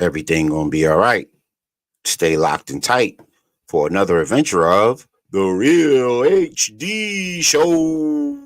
Everything gonna be all right. Stay locked and tight for another adventure of the Real HD Show.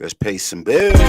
Let's pay some bills.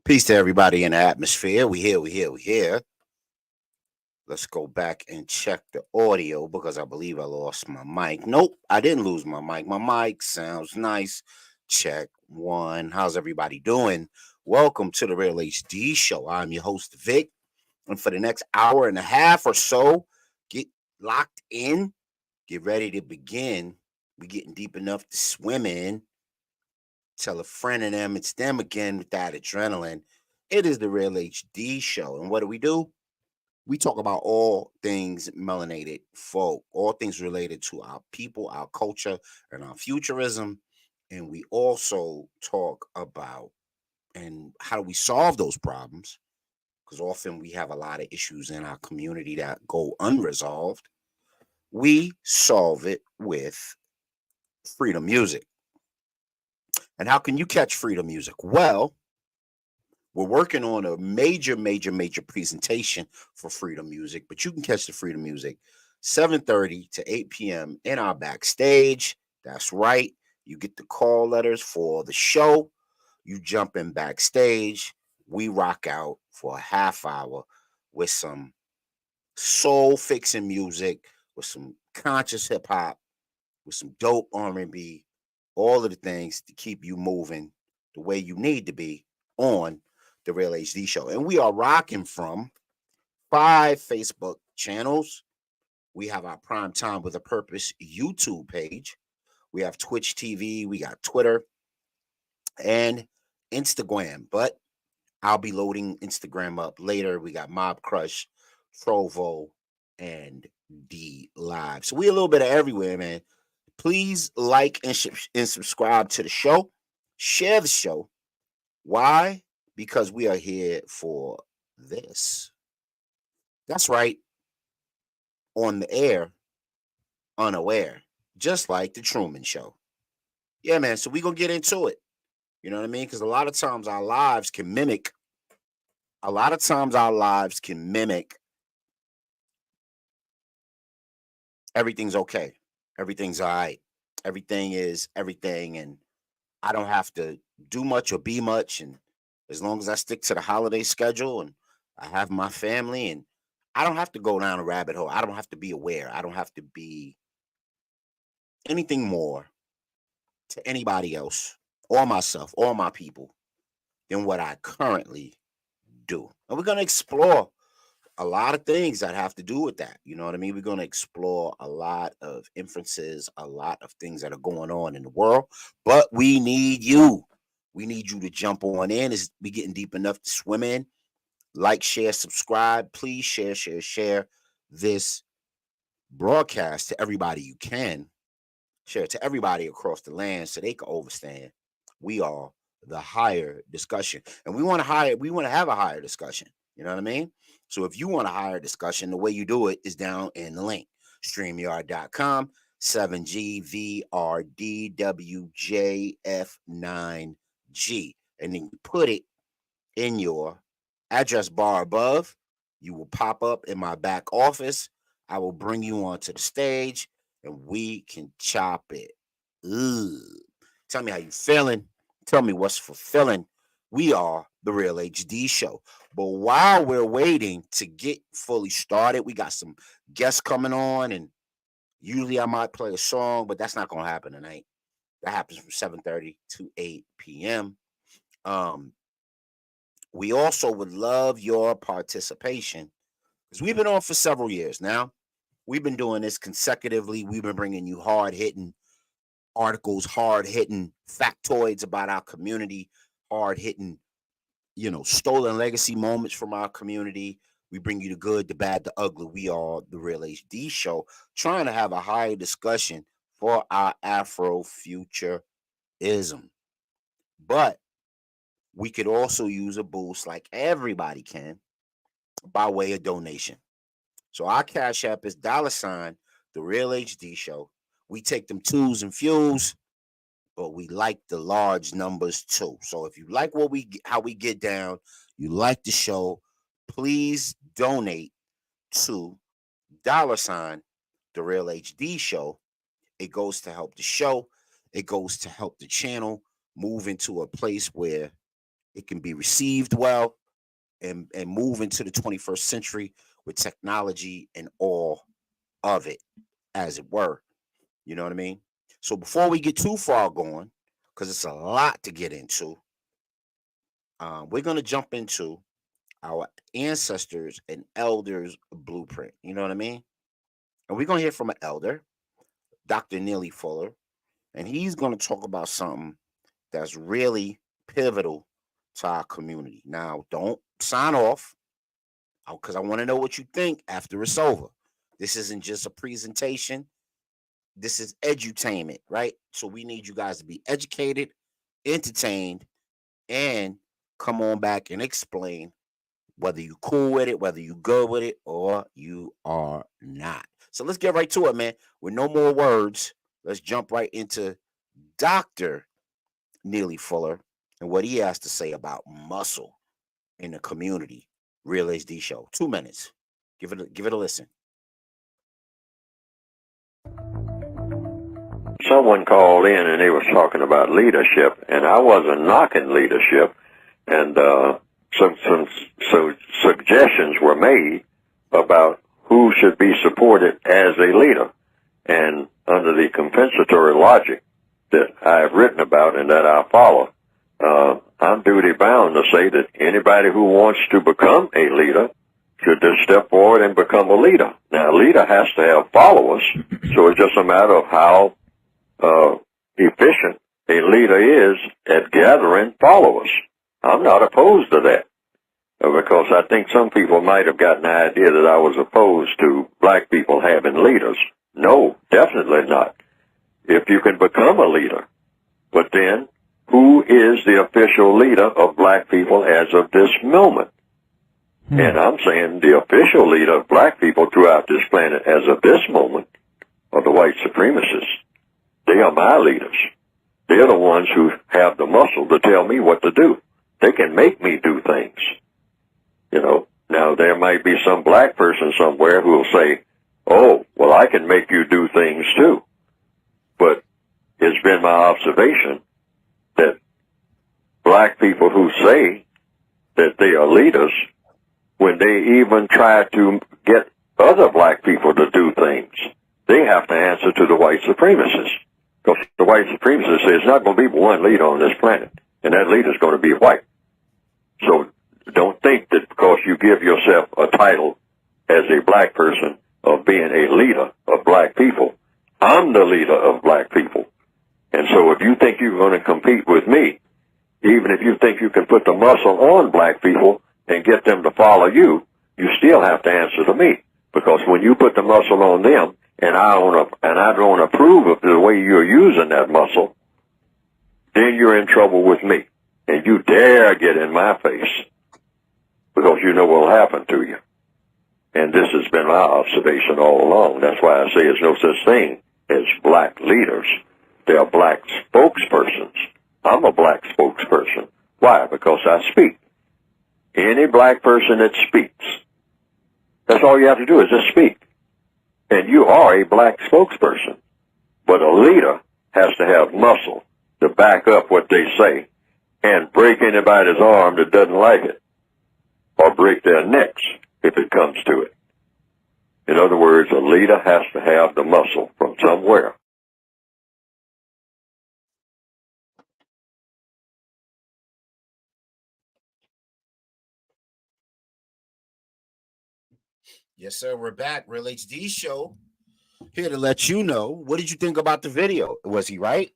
Peace to everybody in the atmosphere. We here. Let's go back and check the audio because I believe I lost my mic. Nope, I didn't lose my mic. My mic sounds nice. Check one. How's everybody doing? Welcome to the Real HD Show. I'm your host, Vic. And for the next hour and a half or so, get locked in, get ready to begin. We're getting deep enough to swim in. Tell a friend of them it's them again with that adrenaline. It is the Real HD Show. And what do? We talk about all things melanated folk, all things related to our people, our culture, and our futurism. And we also talk about and how do we solve those problems? Because often we have a lot of issues in our community that go unresolved. We solve it with freedom music. And how can you catch freedom music? Well, we're working on a major presentation for freedom music, but you can catch the freedom music 7:30 to 8 p.m. in our backstage. That's right. You get the call letters for the show. You jump in backstage. We rock out for a half hour with some soul fixing music, with some conscious hip hop, with some dope R&B, all of the things to keep you moving the way you need to be on the Real HD Show. And we are rocking from 5 Facebook channels. We have our Prime Time with a Purpose YouTube page. We have Twitch TV, we got Twitter and Instagram. But I'll be loading Instagram up later. We got Mob Crush, Trovo, and D Live. So we a little bit of everywhere, man. Please like and subscribe to the show. Share the show. Why? Because we are here for this. That's right. On the air, unaware. Just like the Truman Show. Yeah, man. So we going to get into it. You know what I mean? Because a lot of times our lives can mimic. Everything's okay. Everything's all right. Everything is everything. And I don't have to do much or be much. And as long as I stick to the holiday schedule and I have my family and I don't have to go down a rabbit hole. I don't have to be aware. I don't have to be anything more to anybody else or myself or my people than what I currently do. And we're going to explore a lot of things that have to do with that. You know what I mean? We're going to explore a lot of inferences, a lot of things that are going on in the world, but we need you. We need you to jump on in. Is we getting deep enough to swim in? Like, share, subscribe. Please share this broadcast to everybody you can. Share it to everybody across the land so they can understand. We are the higher discussion. And we want to have a higher discussion. You know what I mean? So if you want a higher discussion, the way you do it is down in the link. StreamYard.com 7GVRDWJF9G. And then you put it in your address bar above. You will pop up in my back office. I will bring you onto the stage and we can chop it. Ugh. Tell me how you feeling. Tell me what's fulfilling. We are the Real HD Show. But while we're waiting to get fully started, we got some guests coming on, and usually I might play a song, but that's not going to happen tonight. That happens from 7:30 to 8 p.m. We also would love your participation because we've been on for several years now. We've been doing this consecutively. We've been bringing you hard hitting articles, hard hitting factoids about our community, hard hitting, stolen legacy moments from our community. We bring you the good, the bad, the ugly. We are the Real HD Show, trying to have a higher discussion for our Afrofuturism. But we could also use a boost like everybody can by way of donation. So our Cash App is $ the Real HD Show. We take them twos and fews, but we like the large numbers too. So if you like how we get down, you like the show, please donate to $ the Real HD Show. It goes to help the show. It goes to help the channel move into a place where it can be received well and move into the 21st century with technology and all of it, as it were. You know what I mean? So before we get too far going, because it's a lot to get into. We're going to jump into our ancestors and elders blueprint. You know what I mean? And we're going to hear from an elder, Dr. Neely Fuller, and he's going to talk about something that's really pivotal to our community. Now, don't sign off because I want to know what you think after it's over. This isn't just a presentation. This is edutainment, right? So we need you guys to be educated, entertained, and come on back and explain whether you cool with it, whether you good with it, or you are not. So let's get right to it, man. With no more words, let's jump right into Dr. Neely Fuller and what he has to say about muscle in the community. Real HD show. 2 minutes. Give it a listen. Someone called in and they was talking about leadership, and I wasn't knocking leadership, and some suggestions were made about who should be supported as a leader, and under the compensatory logic that I have written about and that I follow, I'm duty bound to say that anybody who wants to become a leader should just step forward and become a leader. Now, a leader has to have followers, so it's just a matter of how efficient a leader is at gathering followers. I'm not opposed to that, because I think some people might have gotten the idea that I was opposed to black people having leaders. No, definitely not. If you can become a leader, but then who is the official leader of black people as of this moment? And I'm saying the official leader of black people throughout this planet as of this moment are the white supremacists. They are my leaders. They're the ones who have the muscle to tell me what to do. They can make me do things. You know, now there might be some black person somewhere who will say, oh, well, I can make you do things too. But it's been my observation that black people who say that they are leaders, when they even try to get other black people to do things, they have to answer to the white supremacists. Because the white supremacists say it's not going to be one leader on this planet, and that leader is going to be white. So don't think that because you give yourself a title as a black person of being a leader of black people, I'm the leader of black people. And so if you think you're going to compete with me, even if you think you can put the muscle on black people and get them to follow you, you still have to answer to me. Because when you put the muscle on them, and I don't approve of the way you're using that muscle, then you're in trouble with me. And you dare get in my face, because you know what will happen to you. And this has been my observation all along. That's why I say there's no such thing as black leaders. There are black spokespersons. I'm a black spokesperson. Why? Because I speak. Any black person that speaks, that's all you have to do is just speak. And you are a black spokesperson. But a leader has to have muscle to back up what they say and break anybody's arm that doesn't like it, or break their necks if it comes to it. In other words, a leader has to have the muscle from somewhere. Yes, sir. We're back. Real HD show. Here to let you know. What did you think about the video? Was he right?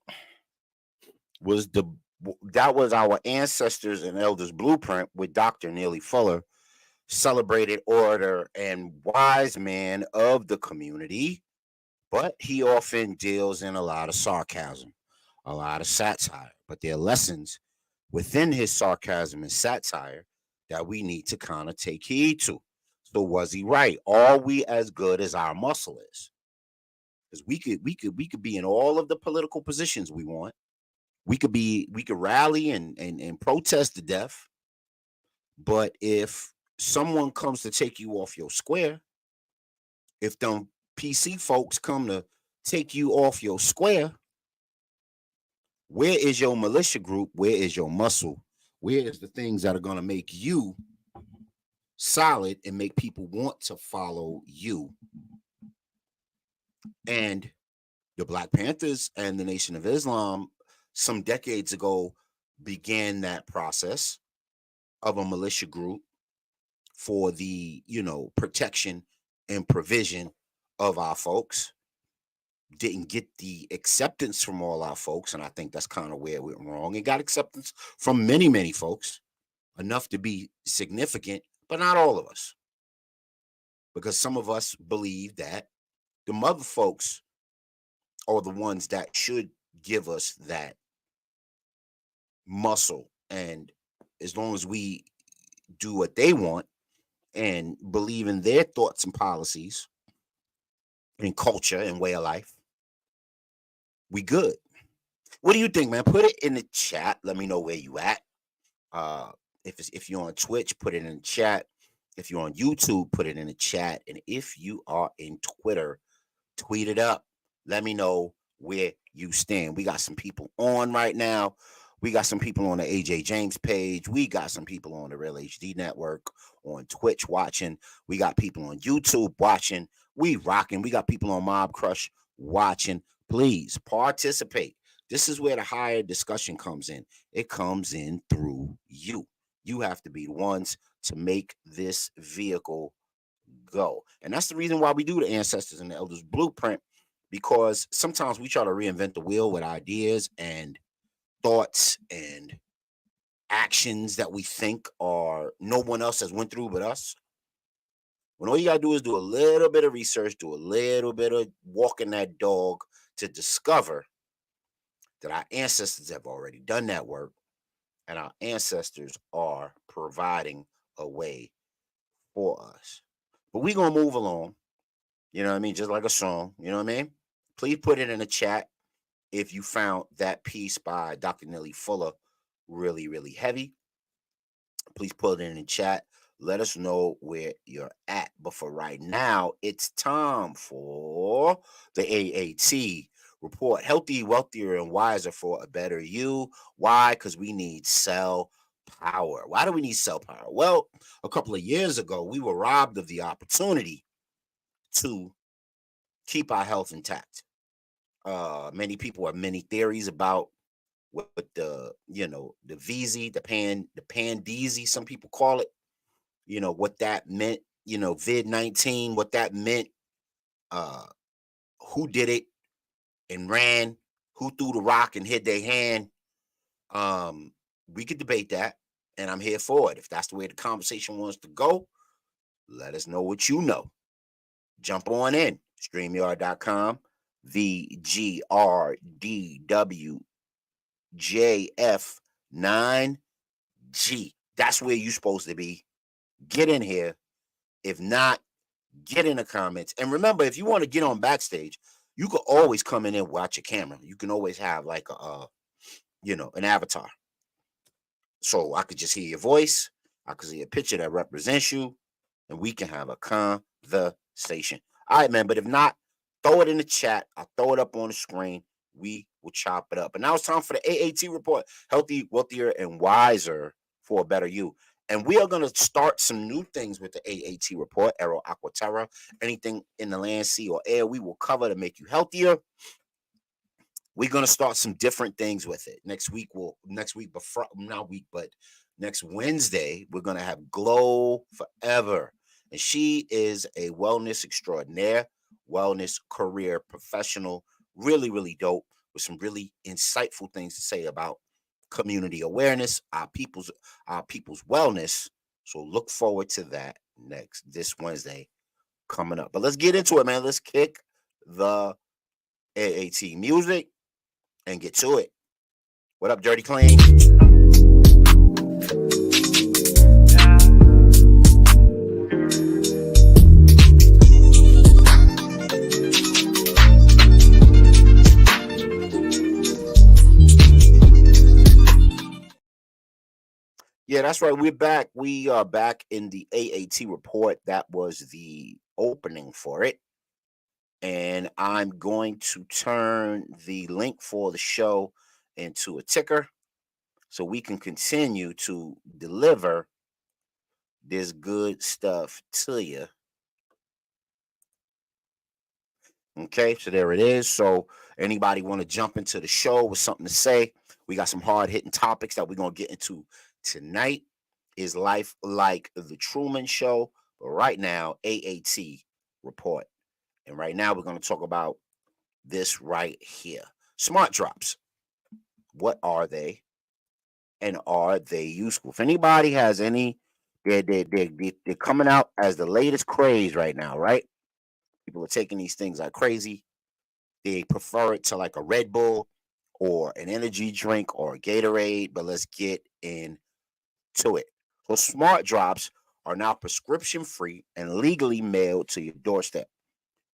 That was our ancestors and elders blueprint with Dr. Neely Fuller, celebrated orator and wise man of the community, but he often deals in a lot of sarcasm, a lot of satire. But there are lessons within his sarcasm and satire that we need to kind of take heed to. So was he right? Are we as good as our muscle is? Because we could be in all of the political positions we want. We could rally and protest to death. But if someone comes to take you off your square, if them PC folks come to take you off your square, where is your militia group? Where is your muscle? Where is the things that are going to make you solid and make people want to follow you? And the Black Panthers and the Nation of Islam some decades ago began that process of a militia group for the, protection and provision of our folks. Didn't get the acceptance from all our folks, and I think that's kind of where it went wrong. It got acceptance from many, many folks, enough to be significant, but not all of us. Because some of us believe that the mother folks are the ones that should give us that muscle. And as long as we do what they want and believe in their thoughts and policies and culture and way of life, we good. What do you think, man? Put it in the chat. Let me know where you at. Uh, if you're on Twitch, put it in the chat. If you're on YouTube, put it in the chat. And if you are in Twitter, tweet it up. Let me know where you stand. We got some people on right now. We got some people on the AJ James page. We got some people on the Real HD Network, on Twitch watching. We got people on YouTube watching. We rocking. We got people on Mob Crush watching. Please participate. This is where the higher discussion comes in. It comes in through you. You have to be the ones to make this vehicle go. And that's the reason why we do the Ancestors and the Elders Blueprint, because sometimes we try to reinvent the wheel with ideas and thoughts and actions that we think are no one else has went through but us. When all you gotta do is do a little bit of research, do a little bit of walking that dog to discover that our ancestors have already done that work, and our ancestors are providing a way for us. But we gonna move along. You know what I mean? Just like a song. You know what I mean? Please put it in the chat if you found that piece by Dr. Nelly Fuller really, really heavy. Please put it in the chat. Let us know where you're at. But for right now, it's time for the AAT report. Healthy, wealthier, and wiser for a better you. Why? Because we need cell power. Why do we need cell power? Well, a couple of years ago, we were robbed of the opportunity to keep our health intact. Many people have many theories about what the the VZ, the Pandeezy, some people call it. What that meant. Vid-19, what that meant. Uh, who did it and ran? Who threw the rock and hid their hand? We could debate that, and I'm here for it. If that's the way the conversation wants to go, let us know what you know. Jump on in. StreamYard.com, VGRDWJF9G. That's where you're supposed to be. Get in here. If not, get in the comments. And remember, if you want to get on backstage, you could always come in and watch your camera. You can always have like an avatar. So I could just hear your voice. I could see a picture that represents you, and we can have a conversation. All right, man. But if not, throw it in the chat. I'll throw it up on the screen. We will chop it up. And now it's time for the AAT report. Healthy, wealthier, and wiser for a better you. And we are going to start some new things with the AAT report. Aero Aqua Terra. Anything in the land, sea, or air, we will cover to make you healthier. We're going to start some different things with it. Next Wednesday, we're going to have Glow Forever. And she is a wellness extraordinaire, wellness career professional, really, really dope, with some really insightful things to say about community awareness, our people's wellness. So look forward to that this Wednesday coming up. But let's get into it, man. Let's kick the AAT music and get to it. What up, Dirty Clean? Yeah, that's right. We're back. We are back in the AAT report. That was the opening for it. And I'm going to turn the link for the show into a ticker so we can continue to deliver this good stuff to you. Okay, so there it is. So anybody want to jump into the show with something to say? We got some hard hitting topics that we're gonna get into tonight. Is life like the Truman Show? But right now, AAT report, and right now we're gonna talk about this right here. Smart drops. What are they, and are they useful? If anybody has any, they're coming out as the latest craze right now, right? People are taking these things like crazy. They prefer it to like a Red Bull or an energy drink or a Gatorade, but let's get into it. So, smart drops are now prescription free and legally mailed to your doorstep.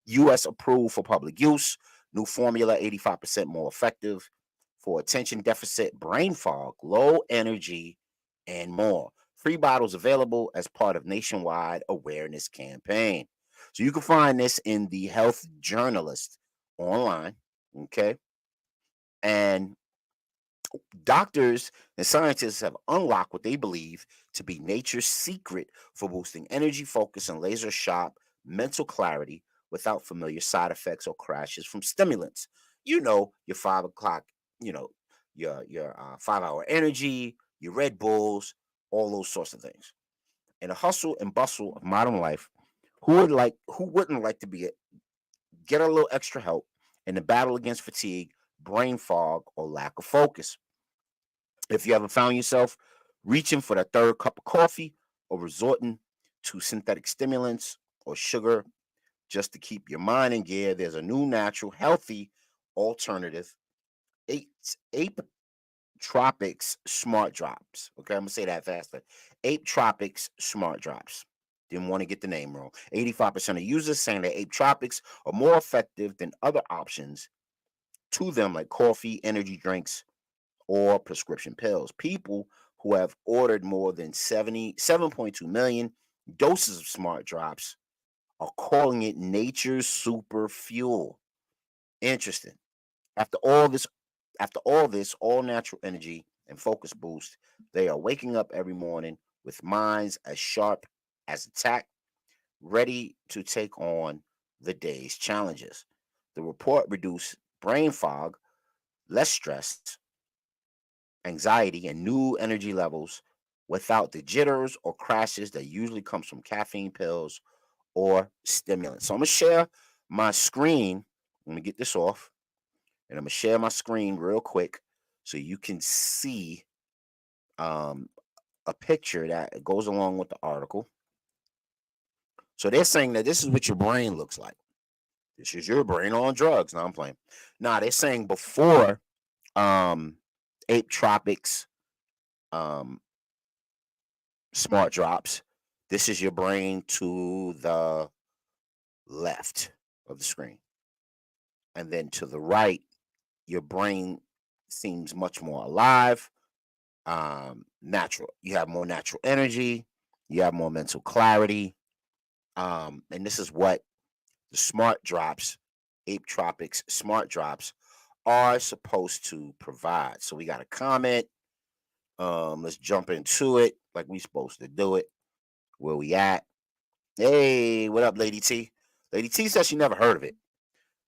US approved for public use. New formula 85% more effective for attention deficit, brain fog, low energy, and more. Free bottles available as part of nationwide awareness campaign. So you can find this in the Health Journalist online. Okay. And doctors and scientists have unlocked what they believe to be nature's secret for boosting energy, focus, and laser sharp mental clarity without familiar side effects or crashes from stimulants. You know, your 5 o'clock, you know, your 5 hour energy, your Red Bulls, all those sorts of things. In the hustle and bustle of modern life, who wouldn't like to get a little extra help in the battle against fatigue, brain fog, or lack of focus? If you ever found yourself reaching for that third cup of coffee or resorting to synthetic stimulants or sugar just to keep your mind in gear, there's a new natural, healthy alternative. Ape Tropics Smart Drops. Okay, I'm gonna say that faster. Ape Tropics Smart Drops. Didn't want to get the name wrong. 85% of users saying that Ape Tropics are more effective than other options to them, like coffee, energy drinks, or prescription pills. People who have ordered more than 77.2 million doses of smart drops are calling it nature's super fuel. Interesting. After all this, all natural energy and focus boost, they are waking up every morning with minds as sharp as a tack, ready to take on the day's challenges. The report reduced brain fog, less stress, anxiety, and new energy levels without the jitters or crashes that usually comes from caffeine pills or stimulants. So I'm gonna share my screen. I'm gonna get this off, and I'm gonna share my screen real quick so you can see um, a picture that goes along with the article. So they're saying that this is what your brain looks like. This is your brain on drugs. Now I'm playing. Now they're saying before um, Ape Tropics um, smart drops. This is your brain to the left of the screen. And then to the right, your brain seems much more alive, natural. You have more natural energy, you have more mental clarity. And this is what the smart drops, Ape Tropics smart drops, are supposed to provide. So we got a comment. Let's jump into it like we supposed to do it. Where we at? Hey, what up, Lady T? Lady T says she never heard of it.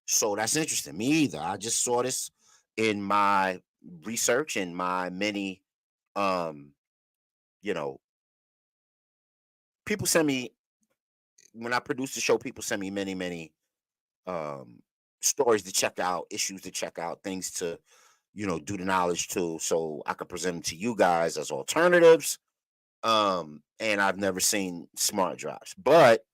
So that's interesting. Me either. I just saw this in my research and my many um, you know, people send me when I produce the show, people send me many um stories to check out, issues to check out, things to, do the knowledge to so I can present them to you guys as alternatives. And I've never seen smart drops, but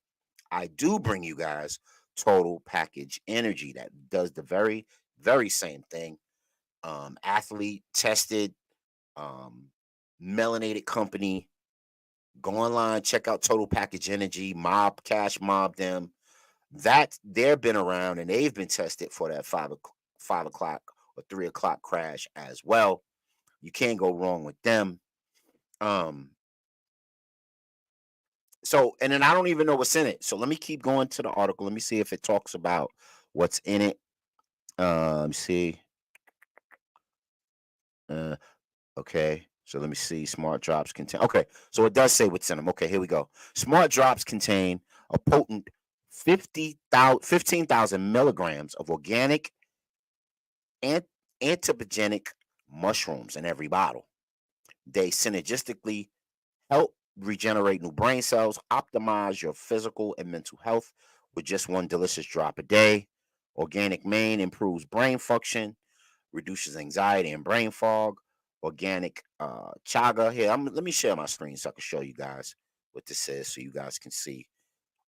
I do bring you guys total package energy that does the very same thing. Athlete tested, um, melanated company. Go online, check out Total Package Energy, Mob Cash Mob them. That they've been around and they've been tested for that 5 o'clock or 3 o'clock crash as well. You can't go wrong with them. Um, so and then I don't even know what's in it. So let me keep going to the article. Let me see if it talks about what's in it. See. Uh, okay. So let me see. Smart drops contain. Okay. So it does say what's in them. Okay, here we go. Smart drops contain a potent 15,000 milligrams of organic ant- anthropogenic mushrooms in every bottle. They synergistically help regenerate new brain cells, optimize your physical and mental health with just one delicious drop a day. Organic Maine improves brain function, reduces anxiety and brain fog. Organic chaga. Here, let me share my screen so I can show you guys what this is so you guys can see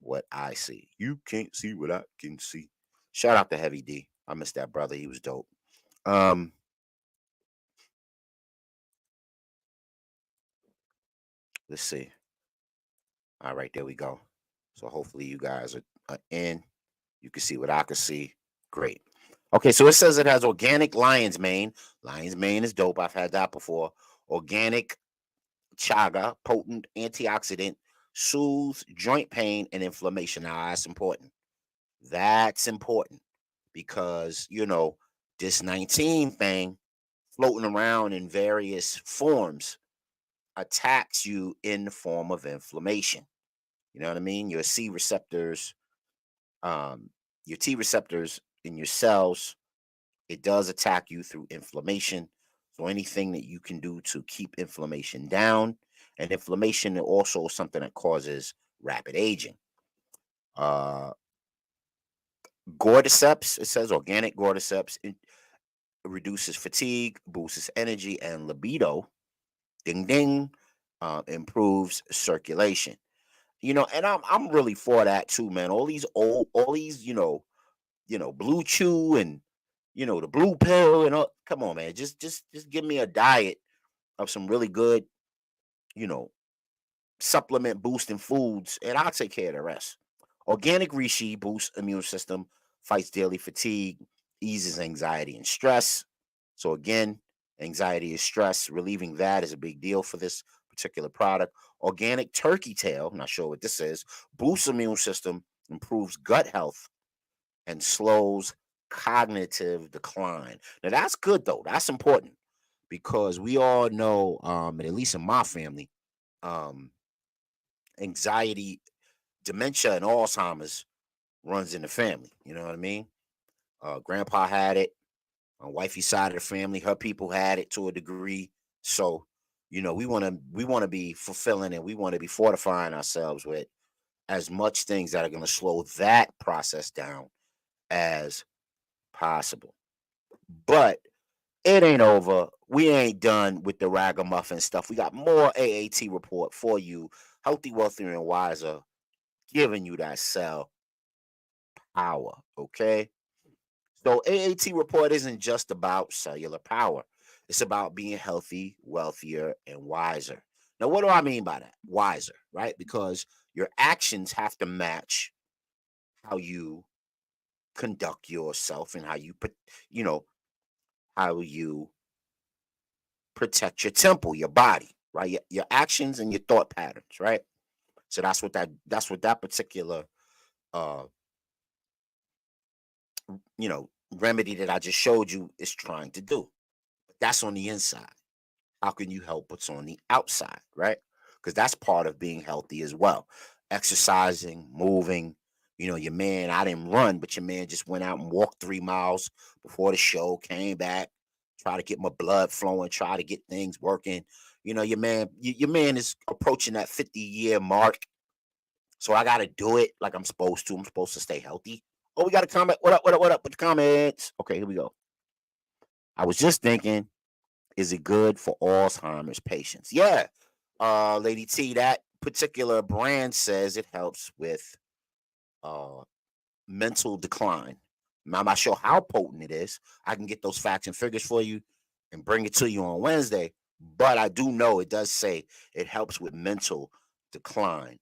what I see. You can't see what I can see. Shout out to Heavy D. I miss that brother. He was dope. Um, let's see. All right, there we go. So hopefully you guys are in. You can see what I can see. Great. Okay, so it says it has organic lion's mane. Lion's mane is dope. I've had that before. Organic chaga, potent antioxidant, soothes joint pain and inflammation. Now that's important. That's important because this 19 thing floating around in various forms attacks you in the form of inflammation. You know what I mean? Your C receptors, um, your T receptors in your cells, it does attack you through inflammation. So anything that you can do to keep inflammation down, and inflammation also is something that causes rapid aging. Uh, Cordyceps, it says organic cordyceps, it reduces fatigue, boosts energy and libido. Ding ding, improves circulation. And I'm really for that too, man. All these, blue chew and the blue pill and all. Come on, man. Just give me a diet of some really good, you know, supplement boosting foods, and I'll take care of the rest. Organic reishi boosts immune system, fights daily fatigue, eases anxiety and stress. So again, anxiety is stress. Relieving that is a big deal for this particular product. Organic turkey tail, not sure what this is, boosts immune system, improves gut health, and slows cognitive decline. Now that's good though. That's important because we all know, and at least in my family, um, anxiety, dementia, and Alzheimer's runs in the family. You know what I mean? Grandpa had it. On wifey's side of the family, her people had it to a degree. So, we want to be fulfilling and we want to be fortifying ourselves with as much things that are going to slow that process down as possible. But it ain't over. We ain't done with the ragamuffin stuff. We got more AAT report for you. Healthy, wealthier, and wiser, giving you that cell power. Okay. So AAT report isn't just about cellular power. It's about being healthy, wealthier, and wiser. Now, what do I mean by that? Wiser, right? Because your actions have to match how you conduct yourself and you know, how you protect your temple, your body, right? Your actions and your thought patterns, right? So that's what that particular uh remedy that I just showed you is trying to do. But that's on the inside. How can you help what's on the outside, right? Because that's part of being healthy as well. Exercising, moving. Your man, I didn't run, but your man just went out and walked 3 miles before the show, came back, try to get my blood flowing, try to get things working. Your man is approaching that 50-year mark. So I gotta do it like I'm supposed to. I'm supposed to stay healthy. Oh, we got a comment. What up? What up? What up with the comments? Okay, here we go. I was just thinking, is it good for Alzheimer's patients? Yeah. Lady T, that particular brand says it helps with uh mental decline. Now, I'm not sure how potent it is. I can get those facts and figures for you and bring it to you on Wednesday. But I do know it does say it helps with mental decline.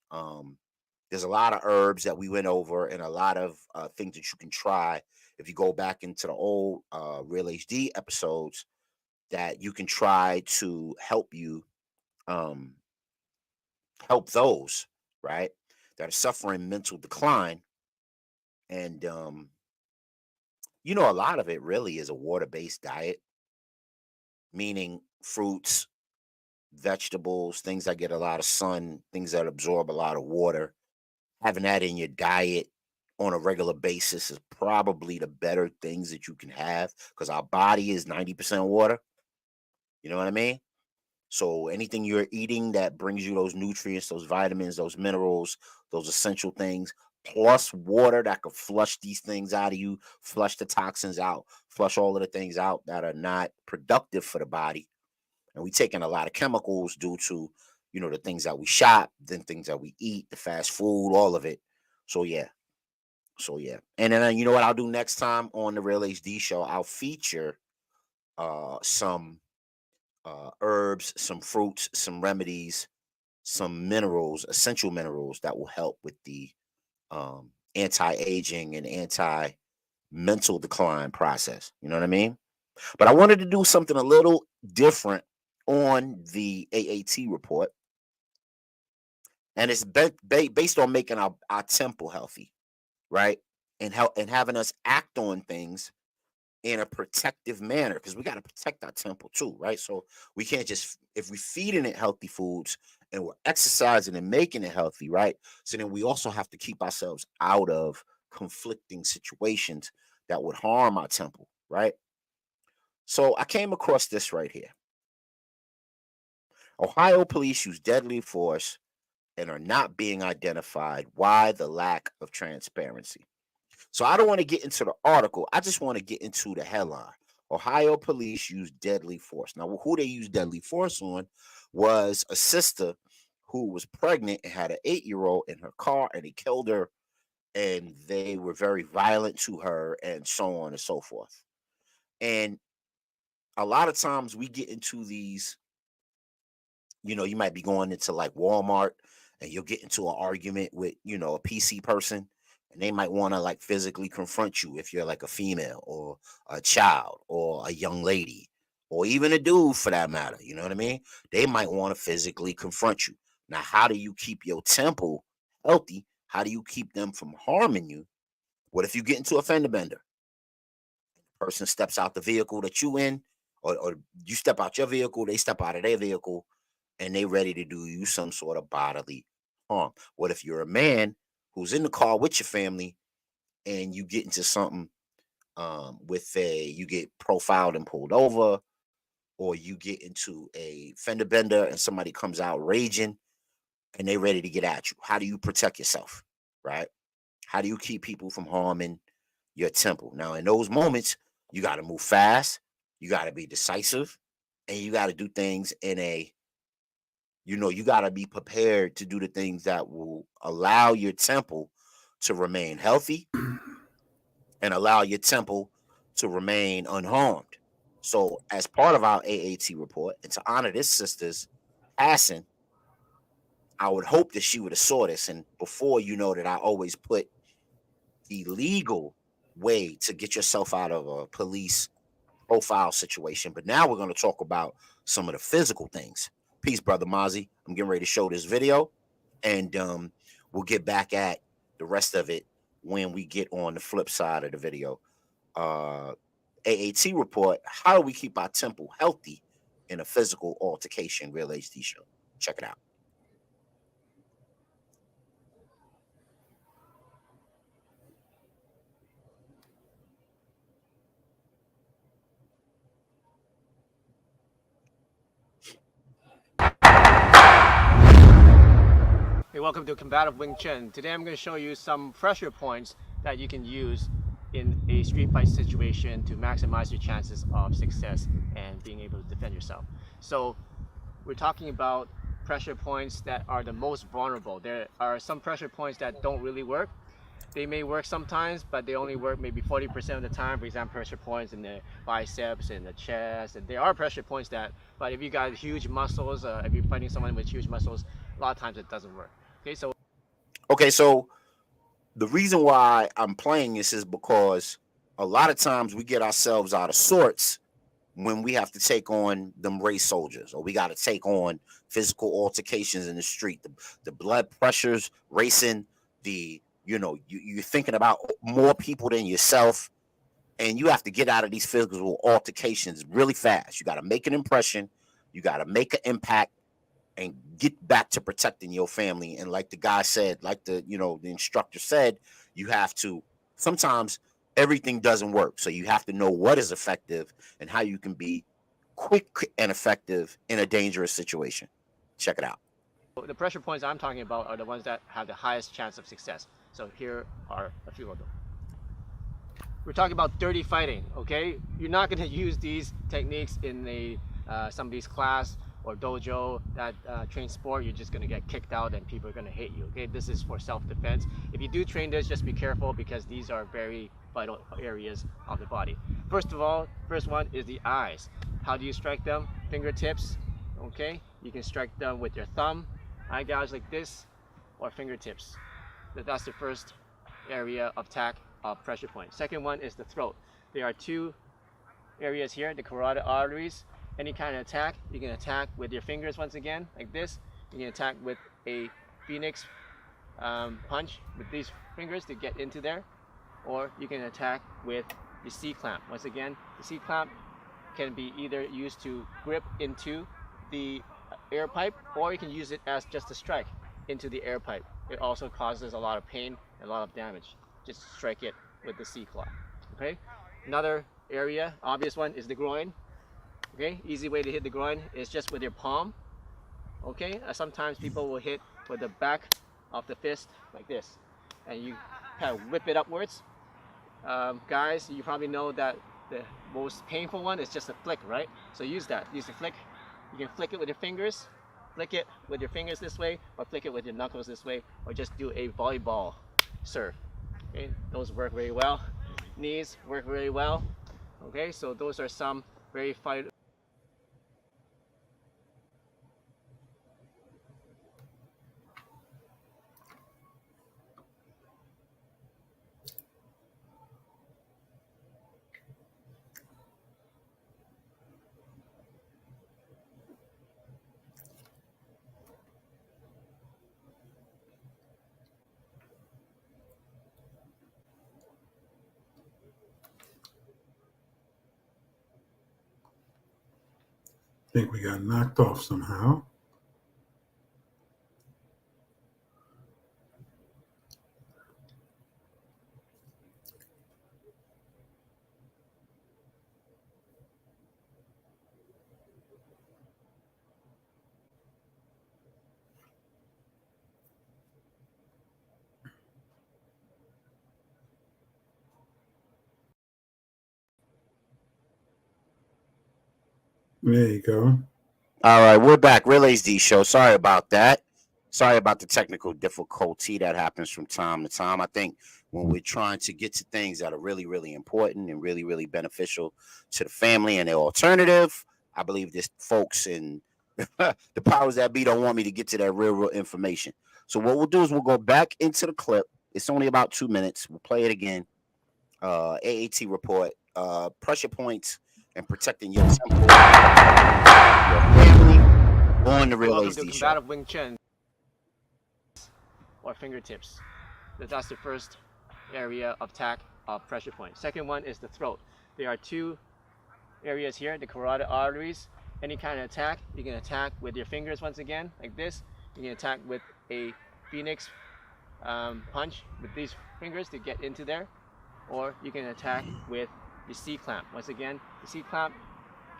There's a lot of herbs that we went over and a lot of things that you can try if you go back into the old Real HD episodes that you can try to um, help those, right, that are suffering mental decline. And a lot of it really is a water-based diet, meaning fruits, vegetables, things that get a lot of sun, things that absorb a lot of water. Having that in your diet, on a regular basis is probably the better things that you can have because our body is 90% water. You know what I mean? So anything you're eating that brings you those nutrients, those vitamins, those minerals, those essential things, plus water that could flush these things out of you, flush the toxins out, flush all of the things out that are not productive for the body. And we taking a lot of chemicals due to, the things that we shop, then things that we eat, the fast food, all of it. So yeah. So yeah. And then you know what I'll do next time on the Real HD show? I'll feature some herbs, some fruits, some remedies, some minerals, essential minerals that will help with the anti-aging and anti-mental decline process. You know what I mean? But I wanted to do something a little different on the AAT report, and it's based on making our temple healthy, right? And having us act on things in a protective manner because we got to protect our temple too, right? So we can't just if we feeding it healthy foods and we're exercising and making it healthy, right? So then we also have to keep ourselves out of conflicting situations that would harm our temple, right? So I came across this right here. Ohio police use deadly force and are not being identified. Why the lack of transparency? So I don't want to get into the article. I just want to get into the headline. Ohio police use deadly force. Now, who they used deadly force on was a sister who was pregnant and had an 8-year-old in her car, and he killed her. And they were very violent to her, and so on and so forth. And a lot of times we get into these, you might be going into like Walmart and you'll get into an argument with, a PC person and they might want to like physically confront you if you're like a female or a child or a young lady or even a dude for that matter. You know what I mean? They might want to physically confront you. Now, how do you keep your temple healthy? How do you keep them from harming you? What if you get into a fender bender? Person steps out the vehicle that you in, or you step out your vehicle, they step out of their vehicle, and they ready to do you some sort of bodily harm. What if you're a man who's in the car with your family and you get into something you get profiled and pulled over, or you get into a fender bender and somebody comes out raging and they ready to get at you? How do you protect yourself? Right? How do you keep people from harming your temple? Now, in those moments, you got to move fast, you got to be decisive, and you got to do things in a you got to be prepared to do the things that will allow your temple to remain healthy and allow your temple to remain unharmed. So, as part of our AAT report, and to honor this sister's passing, I would hope that she would have saw this. And before, that I always put the legal way to get yourself out of a police profile situation. But now we're going to talk about some of the physical things. Peace, brother Mozzie. I'm getting ready to show this video, and we'll get back at the rest of it when we get on the flip side of the video. AAT report: how do we keep our temple healthy in a physical altercation? Real HD show. Check it out. Hey, welcome to Combative Wing Chun. Today I'm going to show you some pressure points that you can use in a street fight situation to maximize your chances of success and being able to defend yourself. So we're talking about pressure points that are the most vulnerable. There are some pressure points that don't really work. They may work sometimes, but they only work maybe 40% of the time. For example, pressure points in the biceps and the chest. And there are pressure points but if you got huge muscles, if you're fighting someone with huge muscles, a lot of times it doesn't work. Okay, so the reason why I'm playing this is because a lot of times we get ourselves out of sorts when we have to take on them race soldiers, or we got to take on physical altercations in the street. The blood pressures racing, you're thinking about more people than yourself, and you have to get out of these physical altercations really fast. You got to make an impression, you got to make an impact, and get back to protecting your family. And like the guy said, like the instructor said, you have to, sometimes everything doesn't work. So you have to know what is effective and how you can be quick and effective in a dangerous situation. Check it out. The pressure points I'm talking about are the ones that have the highest chance of success. So here are a few of them. We're talking about dirty fighting, okay? You're not going to use these techniques in somebody's class or dojo that trains sport. You're just going to get kicked out and people are going to hate you, okay? This is for self-defense. If you do train this, just be careful because these are very vital areas of the body. First of all, first one is the eyes. How do you strike them? Fingertips, okay? You can strike them with your thumb, eye gouge like this, or fingertips. That's the first area of attack of pressure point. Second one is the throat. There are two areas here, the carotid arteries. Any kind of attack, you can attack with your fingers once again, like this. You can attack with a phoenix punch with these fingers to get into there. Or you can attack with the C-clamp. Once again, the C-clamp can be either used to grip into the air pipe, or you can use it as just a strike into the air pipe. It also causes a lot of pain and a lot of damage. Just strike it with the C-claw. Okay. Another area, obvious one, is the groin. Okay. Easy way to hit the groin is just with your palm. Okay. Sometimes people will hit with the back of the fist like this, and you kind of whip it upwards. Guys, you probably know that the most painful one is just a flick, right? So use that. Use the flick. You can flick it with your fingers. Flick it with your fingers this way, or flick it with your knuckles this way, or just do a volleyball serve. Okay, those work very well. Knees work very well. Okay, so those are some very vital. I think we got knocked off somehow. There you go. All right, we're back. Relays D show. Sorry about that. Sorry about the technical difficulty that happens from time to time. I think when we're trying to get to things that are really, really important and really, really beneficial to the family and their alternative, I believe this folks in the powers that be don't want me to get to that real information. So what we'll do is we'll go back into the clip. It's only about 2 minutes. We'll play it again. AAT report, pressure points and protecting your temple, your family, on the Real Welcome to HD show. combative Wing Chun or fingertips. That's the first area of attack of pressure point. Second one is the throat. There are two areas here, the carotid arteries. Any kind of attack, you can attack with your fingers once again, like this. You can attack with a phoenix punch with these fingers to get into there. Or you can attack with the C-clamp. Once again, the C-clamp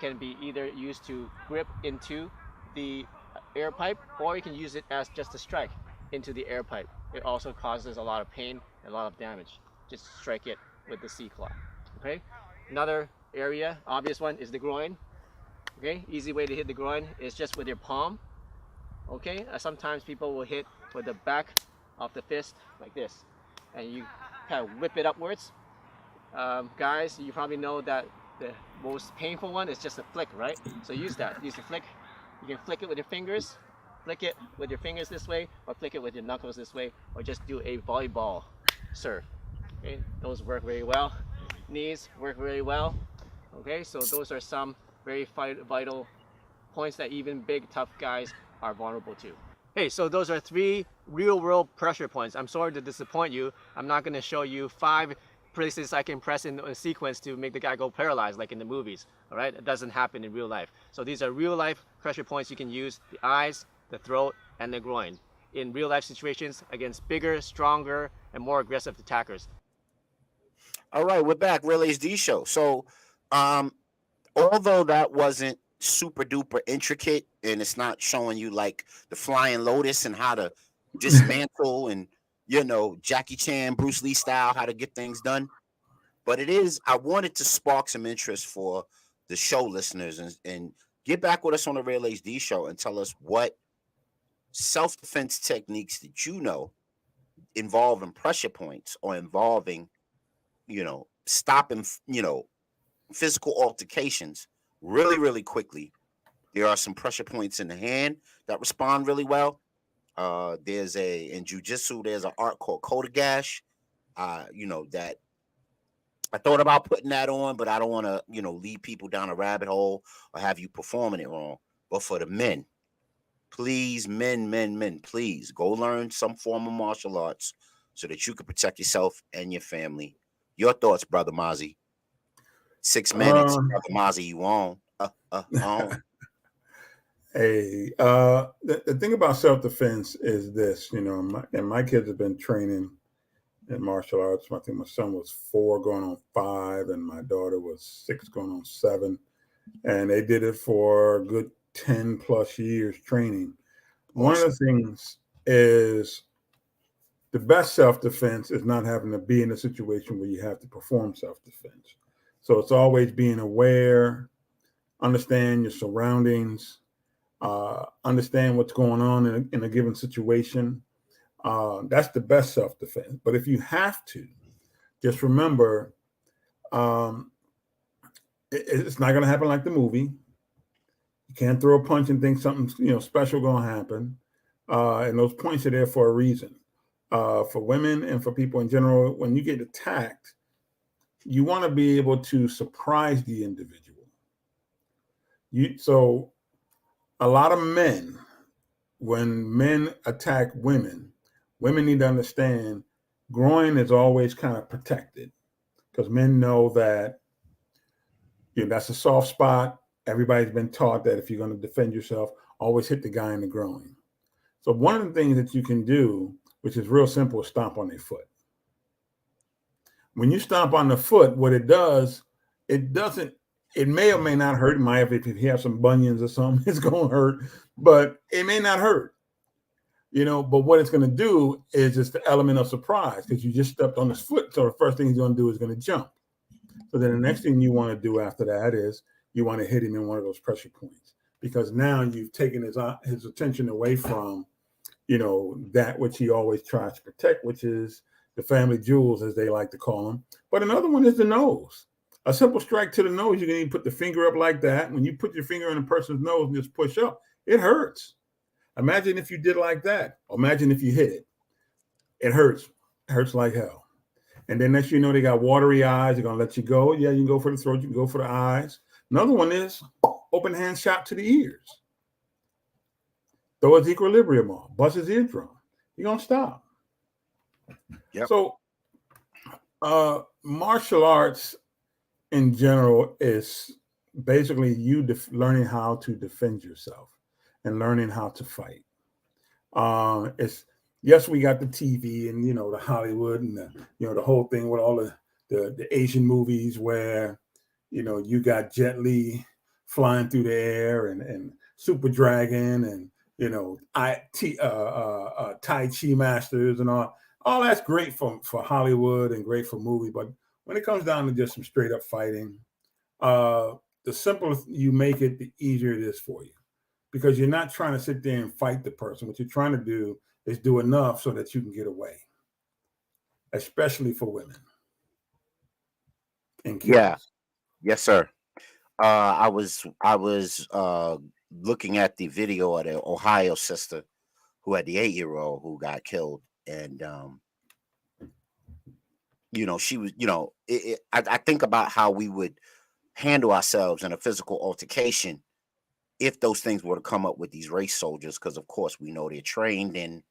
can be either used to grip into the air pipe, or you can use it as just a strike into the air pipe. It also causes a lot of pain and a lot of damage. Just strike it with the C-claw. Okay. Another area, obvious one, is the groin. Okay. Easy way to hit the groin is just with your palm. Okay. Sometimes people will hit with the back of the fist like this, and you kind of whip it upwards. Guys, you probably know that the most painful one is just a flick, right? So use that. Use the flick. You can flick it with your fingers. Flick it with your fingers this way, or flick it with your knuckles this way, or just do a volleyball serve. Okay, those work very well. Knees work very well. Okay, so those are some very vital points that even big, tough guys are vulnerable to. Hey, so those are 3 real-world pressure points. I'm sorry to disappoint you. I'm not going to show you 5 places I can press in a sequence to make the guy go paralyzed like in the movies. All right, it doesn't happen in real life. So these are real-life pressure points you can use: the eyes, the throat, and the groin. in real life situations against bigger, stronger, and more aggressive attackers. All right, we're back. Real HD show. So, um, although that wasn't super duper intricate and it's not showing you like the flying lotus and how to dismantle and Jackie Chan, Bruce Lee style, how to get things done. But it is, I wanted to spark some interest for the show listeners and get back with us on the Real HD show and tell us what self-defense techniques that involving pressure points or involving, stopping, physical altercations really, really quickly. There are some pressure points in the hand that respond really well. There's in jujitsu, there's an art called Kotegash. That I thought about putting that on, but I don't want to, lead people down a rabbit hole or have you performing it wrong. But for the men, please, men, please go learn some form of martial arts so that you can protect yourself and your family. Your thoughts, Brother Mozzie. 6 minutes, Um, Brother Mozzie, you on. On. the thing about self-defense is this, and my kids have been training in martial arts. I think my son was 4 going on 5, and my daughter was 6 going on 7. And they did it for a good 10 plus years training. One of the things is the best self-defense is not having to be in a situation where you have to perform self-defense. So it's always being aware, understand your surroundings, understand what's going on in a given situation. That's the best self-defense. But if you have to, just remember, it's not going to happen like the movie. You can't throw a punch and think something special going to happen. And those points are there for a reason. For women and for people in general, when you get attacked, you want to be able to surprise the individual. So a lot of men, when men attack women need to understand groin is always kind of protected because men know that that's a soft spot. Everybody's been taught that if you're going to defend yourself, always hit the guy in the groin. So one of the things that you can do, which is real simple, is stomp on their foot. When you stomp on the foot, what it does, it may or may not hurt. If you have some bunions or something, it's going to hurt, but it may not hurt. But what it's going to do is just the element of surprise because you just stepped on his foot. So the first thing he's going to do is going to jump. So then the next thing you want to do after that is you want to hit him in one of those pressure points because now you've taken his attention away from, that which he always tries to protect, which is the family jewels, as they like to call them. But another one is the nose. A simple strike to the nose, you can even put the finger up like that. When you put your finger in a person's nose and just push up, it hurts. Imagine if you did like that. Imagine if you hit it. It hurts. It hurts like hell. And then next you know, they got watery eyes. They're going to let you go. Yeah, you can go for the throat. You can go for the eyes. Another one is open hand shot to the ears. Throw his equilibrium off. Bust his eardrum. You're going to stop. Yep. So martial arts in general is basically you learning how to defend yourself and learning how to fight. Yes, we got the TV and the Hollywood and the whole thing with all the Asian movies where you got Jet Li flying through the air and Super Dragon and Tai Chi masters and all that's great for Hollywood and great for movies, but when it comes down to just some straight up fighting, the simpler you make it, the easier it is for you. Because you're not trying to sit there and fight the person. What you're trying to do is do enough so that you can get away, especially for women and kids. Yeah. Yes, sir. I was looking at the video of the Ohio sister who had the 8-year-old who got killed, and she was, I think about how we would handle ourselves in a physical altercation if those things were to come up with these race soldiers, because of course we know they're trained in,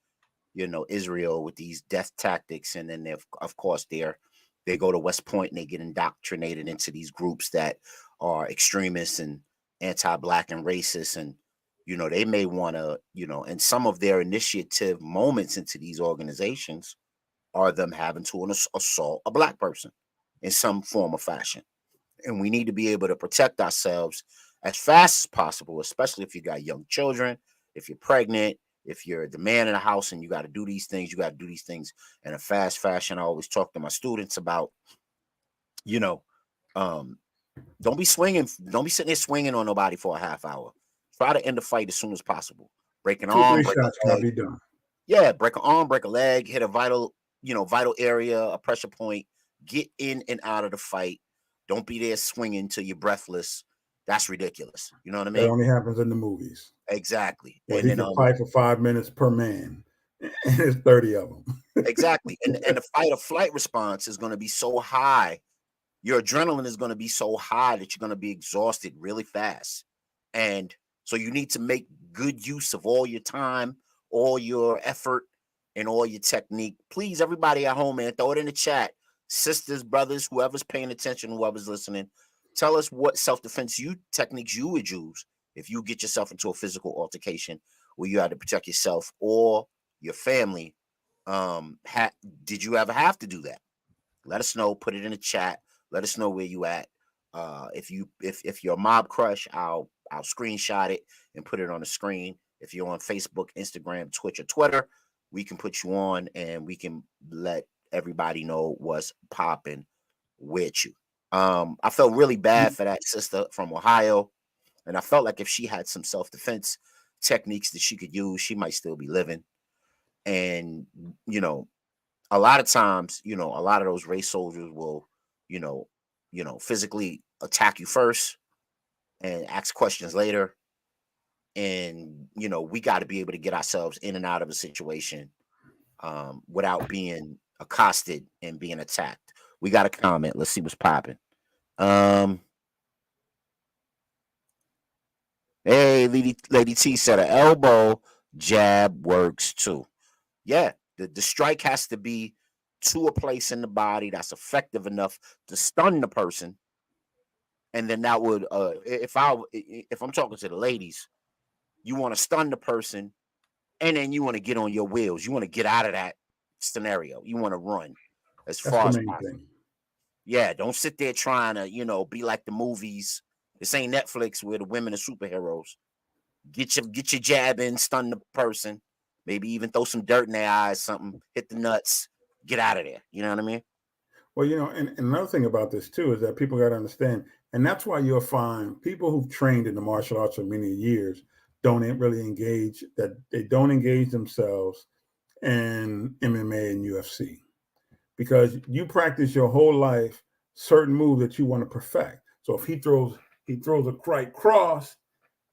Israel with these death tactics, and then of course they go to West Point and they get indoctrinated into these groups that are extremists and anti-black and racist, and They may want to, and some of their initiative moments into these organizations are them having to assault a black person in some form or fashion. And we need to be able to protect ourselves as fast as possible, especially if you got young children, if you're pregnant, if you're the man in the house and you got to do these things, you got to do these things in a fast fashion. I always talk to my students about, you know, um, don't be swinging, don't be sitting there swinging on nobody for a half hour. Try to end the fight as soon as possible. Break an Two, arm, three break shots, a and I'll leg. be done. Yeah, break an arm, break a leg, hit a vital area, a pressure point. Get in and out of the fight. Don't be there swinging till you're breathless. That's ridiculous. You know what I That mean? only happens in the movies Exactly. where And he then can fight for 5 minutes per man, and there's 30 of them. exactly. And the fight or flight response is going to be so high. Your adrenaline is going to be so high that you're going to be exhausted really fast. And so you need to make good use of all your time, all your effort, and all your technique. Please, everybody at home, man, throw it in the chat. Sisters, brothers, whoever's paying attention, whoever's listening, tell us what self-defense techniques you would use if you get yourself into a physical altercation where you had to protect yourself or your family. Did you ever have to do that? Let us know. Put it in the chat. Let us know where you at. If you're a mob crush, I'll screenshot it and put it on the screen. If you're on Facebook, Instagram, Twitch, or Twitter, we can put you on and we can let everybody know what's popping with you. I felt really bad for that sister from Ohio, and I felt like if she had some self-defense techniques that she could use, she might still be living. And you know, a lot of times, a lot of those race soldiers will, you know, physically attack you first and ask questions later. And we got to be able to get ourselves in and out of a situation without being accosted and being attacked. We got a comment. Let's see what's popping. Um, hey, Lady T said an elbow jab works too. Yeah, the strike has to be to a place in the body that's effective enough to stun the person, and then that would if I'm talking to the ladies, you want to stun the person, and then you want to get on your wheels. You want to get out of that scenario. You want to run as That's far the as main possible. thing. Yeah, don't sit there trying to be like the movies. This ain't Netflix where the women are superheroes. Get your jab in, stun the person, maybe even throw some dirt in their eyes, something, hit the nuts, get out of there. You know what I mean? Well, and another thing about this too is that people got to understand, and that's why you'll find people who've trained in the martial arts for many years really engage, that they don't engage themselves in MMA and UFC, because you practice your whole life certain moves that you want to perfect. So if he throws a right cross,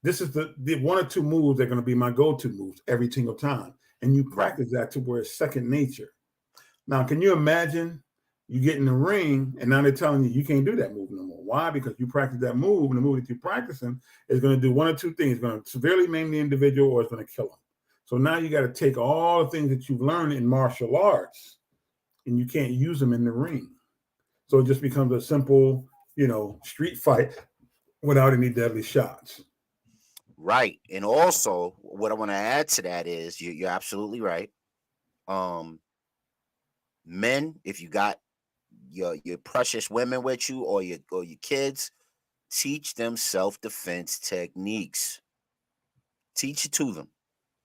this is the one or two moves that are going to be my go-to moves every single time, and you Right. practice that to where it's second nature. Now, can you imagine you get in the ring and now they're telling you can't do that move no more? Why? Because you practice that move, and the move that you're practicing is going to do one or two things: it's going to severely maim the individual, or it's going to kill them. So now you got to take all the things that you've learned in martial arts, and you can't use them in the ring. So it just becomes a simple, street fight without any deadly shots. Right. And also, what I want to add to that is you're absolutely right. Um, Men, if you got your precious women with you or your kids, teach them self-defense techniques. Teach it to them.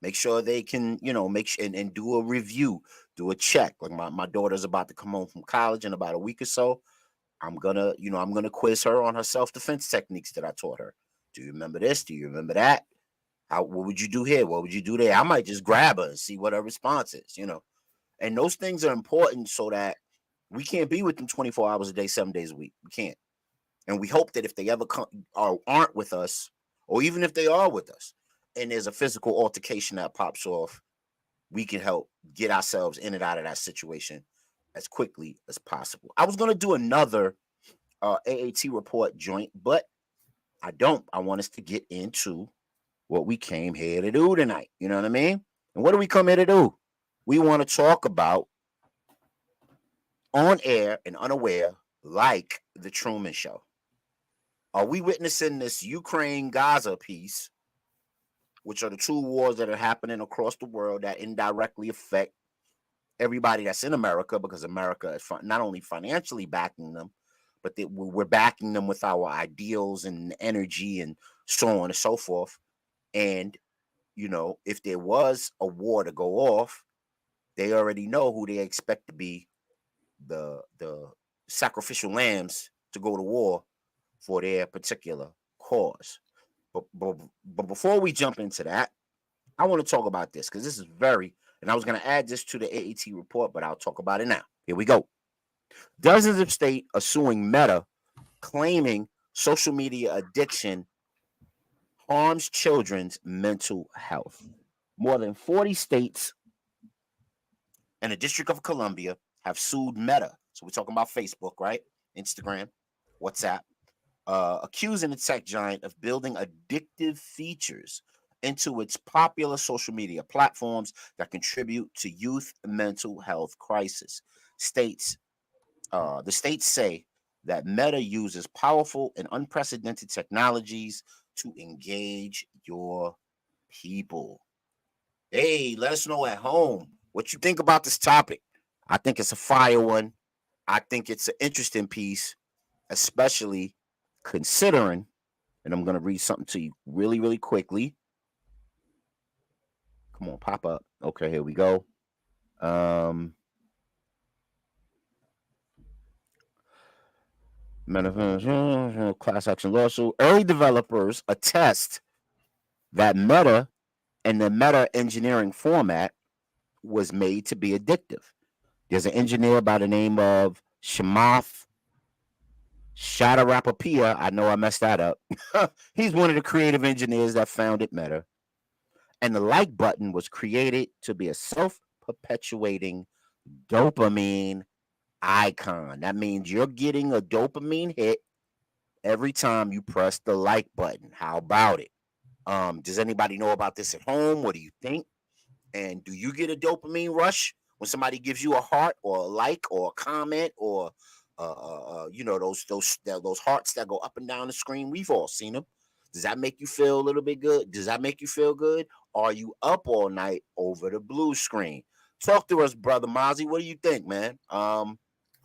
Make sure they can, make sure and do a review, do a check. Like my daughter's about to come home from college in about a week or so. I'm gonna quiz her on her self-defense techniques that I taught her. Do you remember this? Do you remember that? What would you do here? What would you do there? I might just grab her and see what her response is. And those things are important so that we can't be with them 24 hours a day, 7 days a week. We can't. And we hope that if they ever come or aren't with us, or even if they are with us, and there's a physical altercation that pops off, we can help get ourselves in and out of that situation as quickly as possible. I was going to do another AAT report joint, but I don't. I want us to get into what we came here to do tonight. You know what I mean? And what do we come here to do? We want to talk about on air and unaware, like the Truman Show. Are we witnessing this Ukraine Gaza piece which are the two wars that are happening across the world that indirectly affect everybody that's in America, because America is not only financially backing them, but we're backing them with our ideals and energy and so on and so forth. And, if there was a war to go off, they already know who they expect to be the sacrificial lambs to go to war for their particular cause. But before we jump into that, I want to talk about this because this is and I was going to add this to the AAT report, but I'll talk about it now. Here we go. Dozens of states are suing Meta, claiming social media addiction harms children's mental health. More than 40 states and the District of Columbia have sued Meta. So we're talking about Facebook, right? Instagram, WhatsApp, accusing the tech giant of building addictive features into its popular social media platforms that contribute to youth mental health crisis. The states say that Meta uses powerful and unprecedented technologies to engage your people. Hey, let us know at home what you think about this topic. I think it's a fire one. I think it's an interesting piece, especially considering, and I'm going to read something to you really, really quickly. Come on, pop up. Okay, here we go. Class action lawsuit. Early developers attest that Meta and the Meta engineering format was made to be addictive. There's an engineer by the name of Shamath Shatarapapia. I know I messed that up. He's one of the creative engineers that founded Meta. And the like button was created to be a self-perpetuating dopamine icon. That means you're getting a dopamine hit every time you press the like button. How about it? Does anybody know about this at home? What do you think? And do you get a dopamine rush when somebody gives you a heart or a like or a comment or those hearts that go up and down the screen? We've all seen them. Does that make you feel a little bit good? Does that make you feel good? Are you up all night over the blue screen? Talk to us, brother Mozzie. What do you think, man?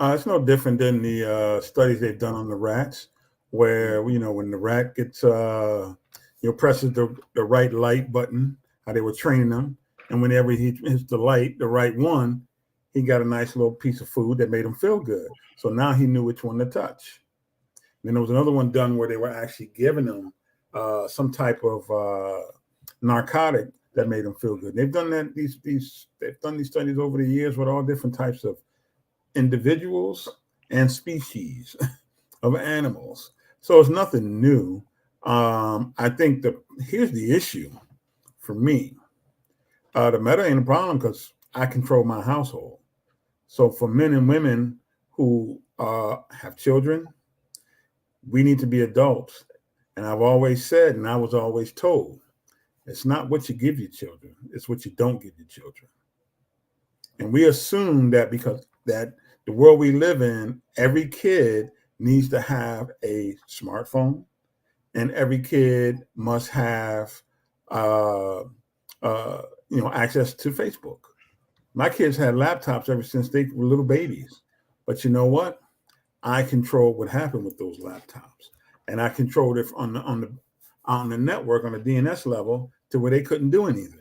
It's no different than the studies they've done on the rats, where when the rat gets presses the right light button, how they were training them, and whenever he hits the right one, he got a nice little piece of food that made him feel good. So now he knew which one to touch. Then there was another one done where they were actually giving them some type of narcotic that made them feel good. They've done that. They've done these studies over the years with all different types of individuals and species of animals. So it's nothing new. I think here's the issue for me. The Meta ain't a problem because I control my household. So for men and women who have children, we need to be adults. And I've always said, and I was always told, it's not what you give your children, it's what you don't give your children. And we assume that because that the world we live in, every kid needs to have a smartphone, and every kid must have access to Facebook. My kids had laptops ever since they were little babies. But you know what? I control what happened with those laptops, and I controlled it on the network on the DNS level to where they couldn't do anything.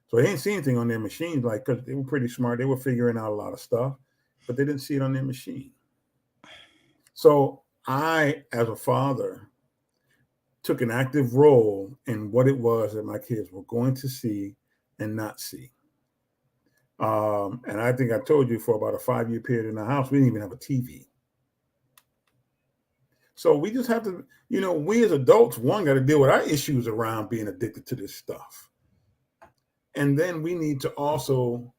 So they didn't see anything on their machines, because they were pretty smart. They were figuring out a lot of stuff, but they didn't see it on their machine. So I, as a father, took an active role in what it was that my kids were going to see and not see. And I think I told you for about a 5-year period in the house, we didn't even have a TV. So we just have to, we as adults, got to deal with our issues around being addicted to this stuff. And then we need to also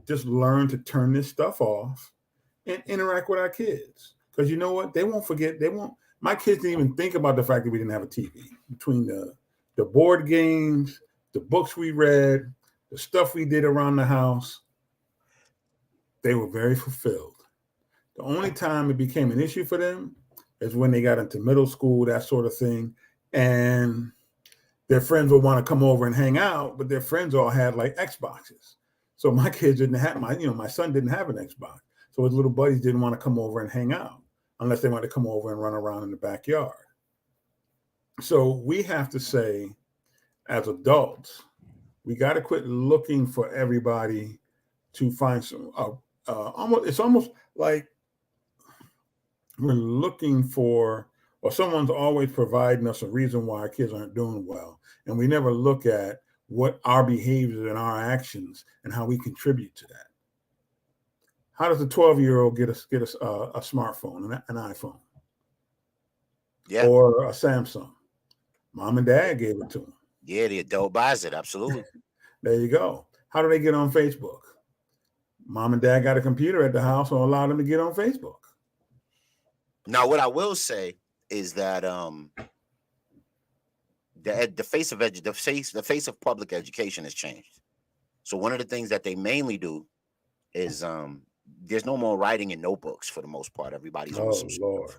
just learn to turn this stuff off and interact with our kids. Because you know what? They won't forget. My kids didn't even think about the fact that we didn't have a TV. Between the board games, the books we read, the stuff we did around the house, they were very fulfilled. The only time it became an issue for them is when they got into middle school, that sort of thing. And their friends would want to come over and hang out, but their friends all had like Xboxes. So my kids didn't have my son didn't have an Xbox. So his little buddies didn't want to come over and hang out unless they wanted to come over and run around in the backyard. So we have to say, as adults, we got to quit looking for everybody to find some. Almost, it's almost like we're looking for, or someone's always providing us a reason why our kids aren't doing well, and we never look at what our behaviors and our actions and how we contribute to that. How does a 12-year-old get a smartphone, an iPhone, Yeah. or a Samsung? Mom and dad gave it to them. Yeah, the adult buys it. Absolutely. There you go. How do they get on Facebook? Mom and dad got a computer at the house, or allow them to get on Facebook. Now, what I will say is that the face of public education has changed. So one of the things that they mainly do is there's no more writing in notebooks for the most part. Oh Lord.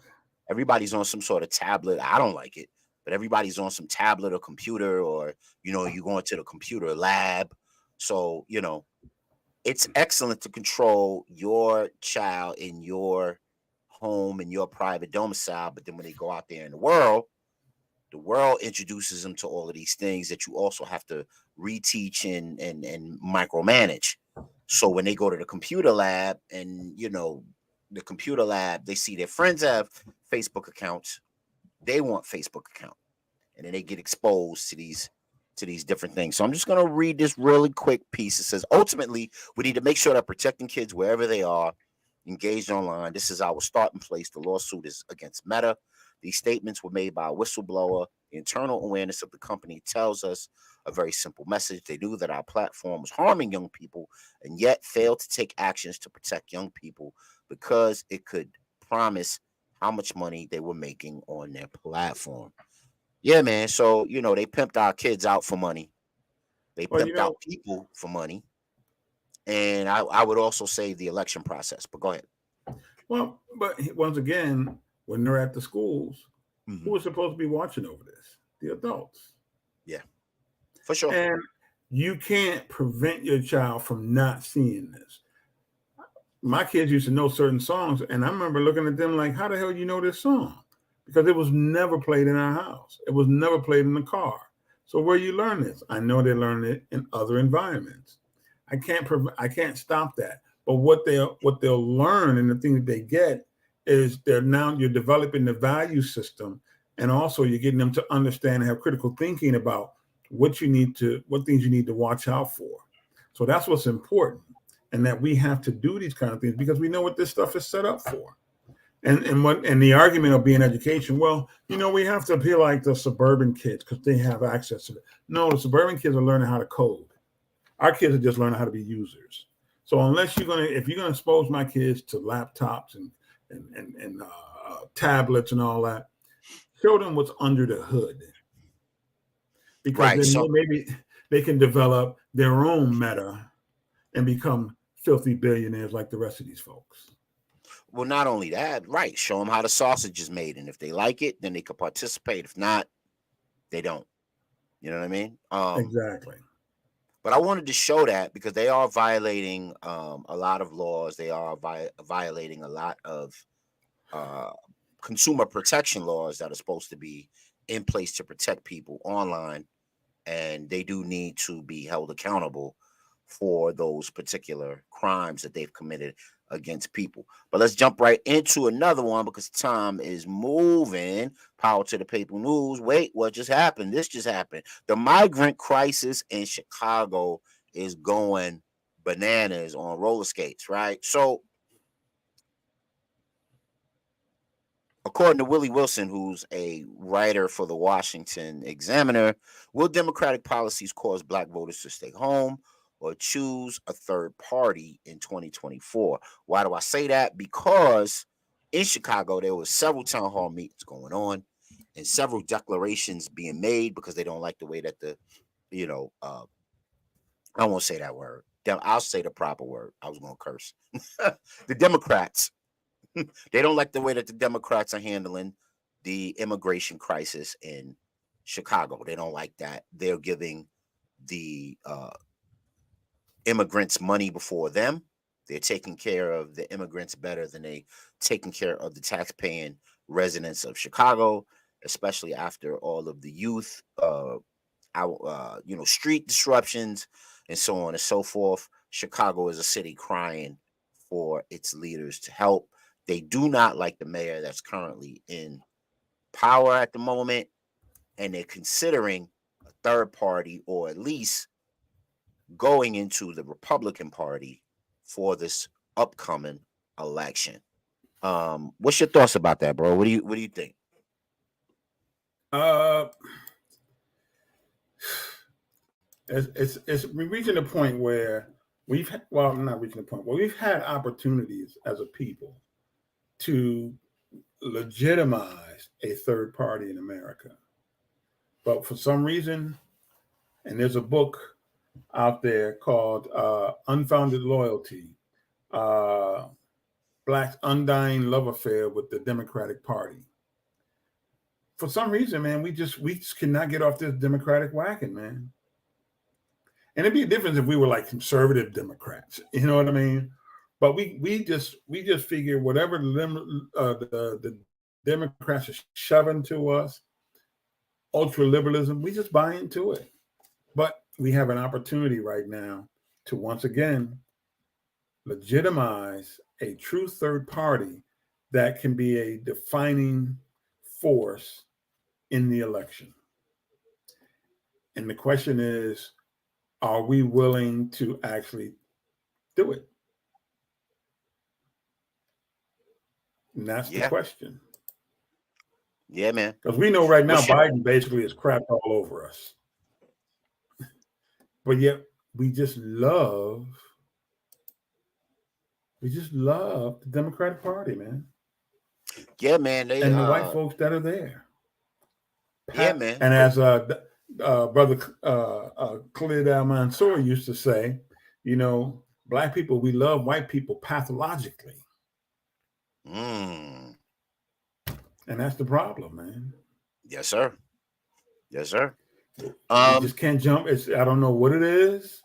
Everybody's on some sort of tablet. I don't like it, but everybody's on some tablet or computer, or you go into the computer lab. So it's excellent to control your child in your home, in your private domicile, but then when they go out there in the world introduces them to all of these things that you also have to reteach and micromanage. So when they go to the computer lab, and the computer lab, they see their friends have Facebook accounts, they want Facebook account, and then they get exposed to these different things. So I'm just going to read this really quick piece. It says, ultimately, we need to make sure that protecting kids wherever they are engaged online. This is our starting place. The lawsuit is against Meta. These statements were made by a whistleblower. The internal awareness of the company tells us a very simple message. They knew that our platform was harming young people and yet failed to take actions to protect young people because it could promise how much money they were making on their platform. Yeah, man. So, they pimped our kids out for money. They Well, pimped out people for money. And I would also say the election process, but go ahead. well, but once again, when they're at the schools, Mm-hmm. who is supposed to be watching over this? The adults. Yeah, for sure. And you can't prevent your child from not seeing this. My kids used to know certain songs, and I remember looking at them like, how the hell you know this song? Because it was never played in our house. It was never played in the car. So where you learn this? I know they learn it in other environments. I can't stop that. But what they'll learn, and the thing that they get is you're developing the value system, and also you're getting them to understand and have critical thinking about what things you need to watch out for. So that's what's important, and that we have to do these kind of things because we know what this stuff is set up for. And the argument of being education, well, we have to appeal like the suburban kids because they have access to it. No, the suburban kids are learning how to code. Our kids are just learning how to be users. So if you're gonna expose my kids to laptops and tablets and all that, show them what's under the hood, because Right. then So maybe they can develop their own meta and become filthy billionaires like the rest of these folks. Well, not only that, right? Show them how the sausage is made, and if they like it, then they could participate. If not, they don't. You know what I mean? Exactly. But I wanted to show that because they are violating a lot of laws. They are violating a lot of uh, consumer protection laws that are supposed to be in place to protect people online, and they do need to be held accountable for those particular crimes that they've committed against people. But let's jump right into another one because time is moving. Power to the paper news. Wait, what just happened? This just happened. The migrant crisis in Chicago is going bananas on roller skates, right? So, according to Willie Wilson, who's a writer for the Washington Examiner, will Democratic policies cause black voters to stay home or choose a third party in 2024? Why do I say that? Because in Chicago, there was several town hall meetings going on and several declarations being made because they don't like the way that I won't say that word. I'll say the proper word. I was going to curse. The Democrats, they don't like the way that the Democrats are handling the immigration crisis in Chicago. They don't like that they're giving the immigrants money before them. They're taking care of the immigrants better than they taking care of the tax-paying residents of Chicago, especially after all of the youth, street disruptions and so on and so forth. Chicago is a city crying for its leaders to help. They do not like the mayor that's currently in power at the moment, and they're considering a third party, or at least going into the Republican Party for this upcoming election. What's your thoughts about that, bro? What do you think? Uh, it's we're reaching a point where I'm not reaching a point where we've had opportunities as a people to legitimize a third party in America, but for some reason, and there's a book out there called "Unfounded Loyalty." Black's undying love affair with the Democratic Party. For some reason, man, we just cannot get off this Democratic wagon, man. And it'd be a difference if we were like conservative Democrats, you know what I mean? But we just figure whatever the Democrats are shoving to us, ultra liberalism, we just buy into it. But we have an opportunity right now to once again legitimize a true third party that can be a defining force in the election. And the question is, are we willing to actually do it? And that's the question. Yeah, man. Because we know right now Biden basically is crap all over us. But yet we just love the Democratic Party, man. Yeah, man. And the white folks that are there. Yeah, man. And as Brother Khalid Al-Mansour used to say, Black people, we love white people pathologically. And that's the problem, man. Yes, sir. Yes, sir. We just can't jump. I don't know what it is.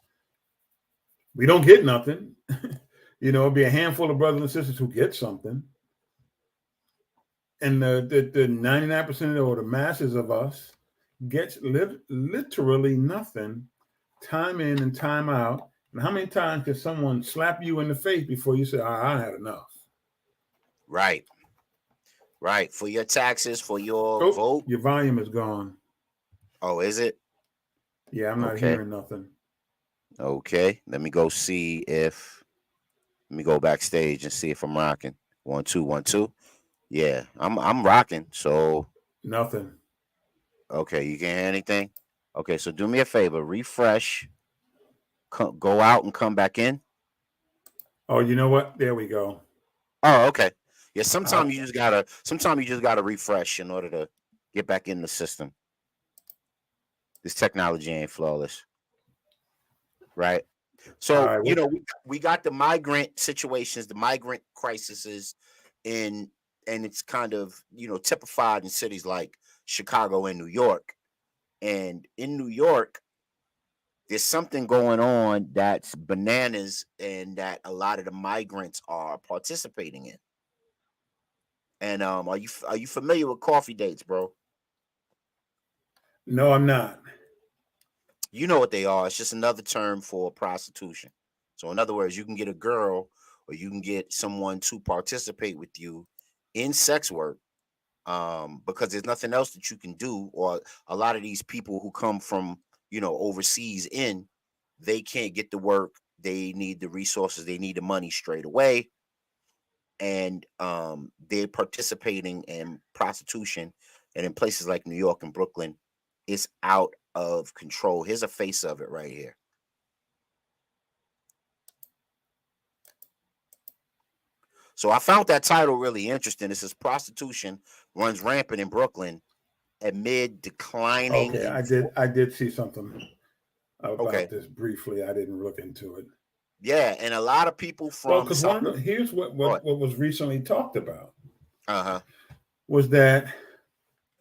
We don't get nothing. It'll be a handful of brothers and sisters who get something. And the 99% or the masses of us gets literally nothing, time in and time out. And how many times can someone slap you in the face before you say, I had enough? Right. For your taxes, for your vote. Your volume is gone. Oh, is it? Yeah, I'm not hearing nothing. Okay. Let me go backstage and see if I'm rocking. 1 2 1 2. Yeah, I'm rocking. So nothing. Okay, you can't hear anything? Okay, so do me a favor, refresh, go out and come back in. Oh, you know what? There we go. Oh, okay. Yeah, sometimes you just gotta refresh in order to get back in the system. This technology ain't flawless. Right? So, we got the migrant situations, the migrant crises and it's kind of, typified in cities like Chicago and New York. And in New York, there's something going on that's bananas and that a lot of the migrants are participating in. And are you familiar with coffee dates, bro? No, I'm not. You know what they are. It's just another term for prostitution. So in other words, you can get a girl or you can get someone to participate with you in sex work. Because there's nothing else that you can do, or a lot of these people who come from, overseas they can't get the work. They need the resources. They need the money straight away. And they're participating in prostitution. And in places like New York and Brooklyn, it's out of control. Here's a face of it right here. So I found that title really interesting. It says prostitution runs rampant in Brooklyn amid declining. Okay, I did see something about this briefly. I didn't look into it. Yeah, and a lot of people from here's what was recently talked about. Uh-huh. Was that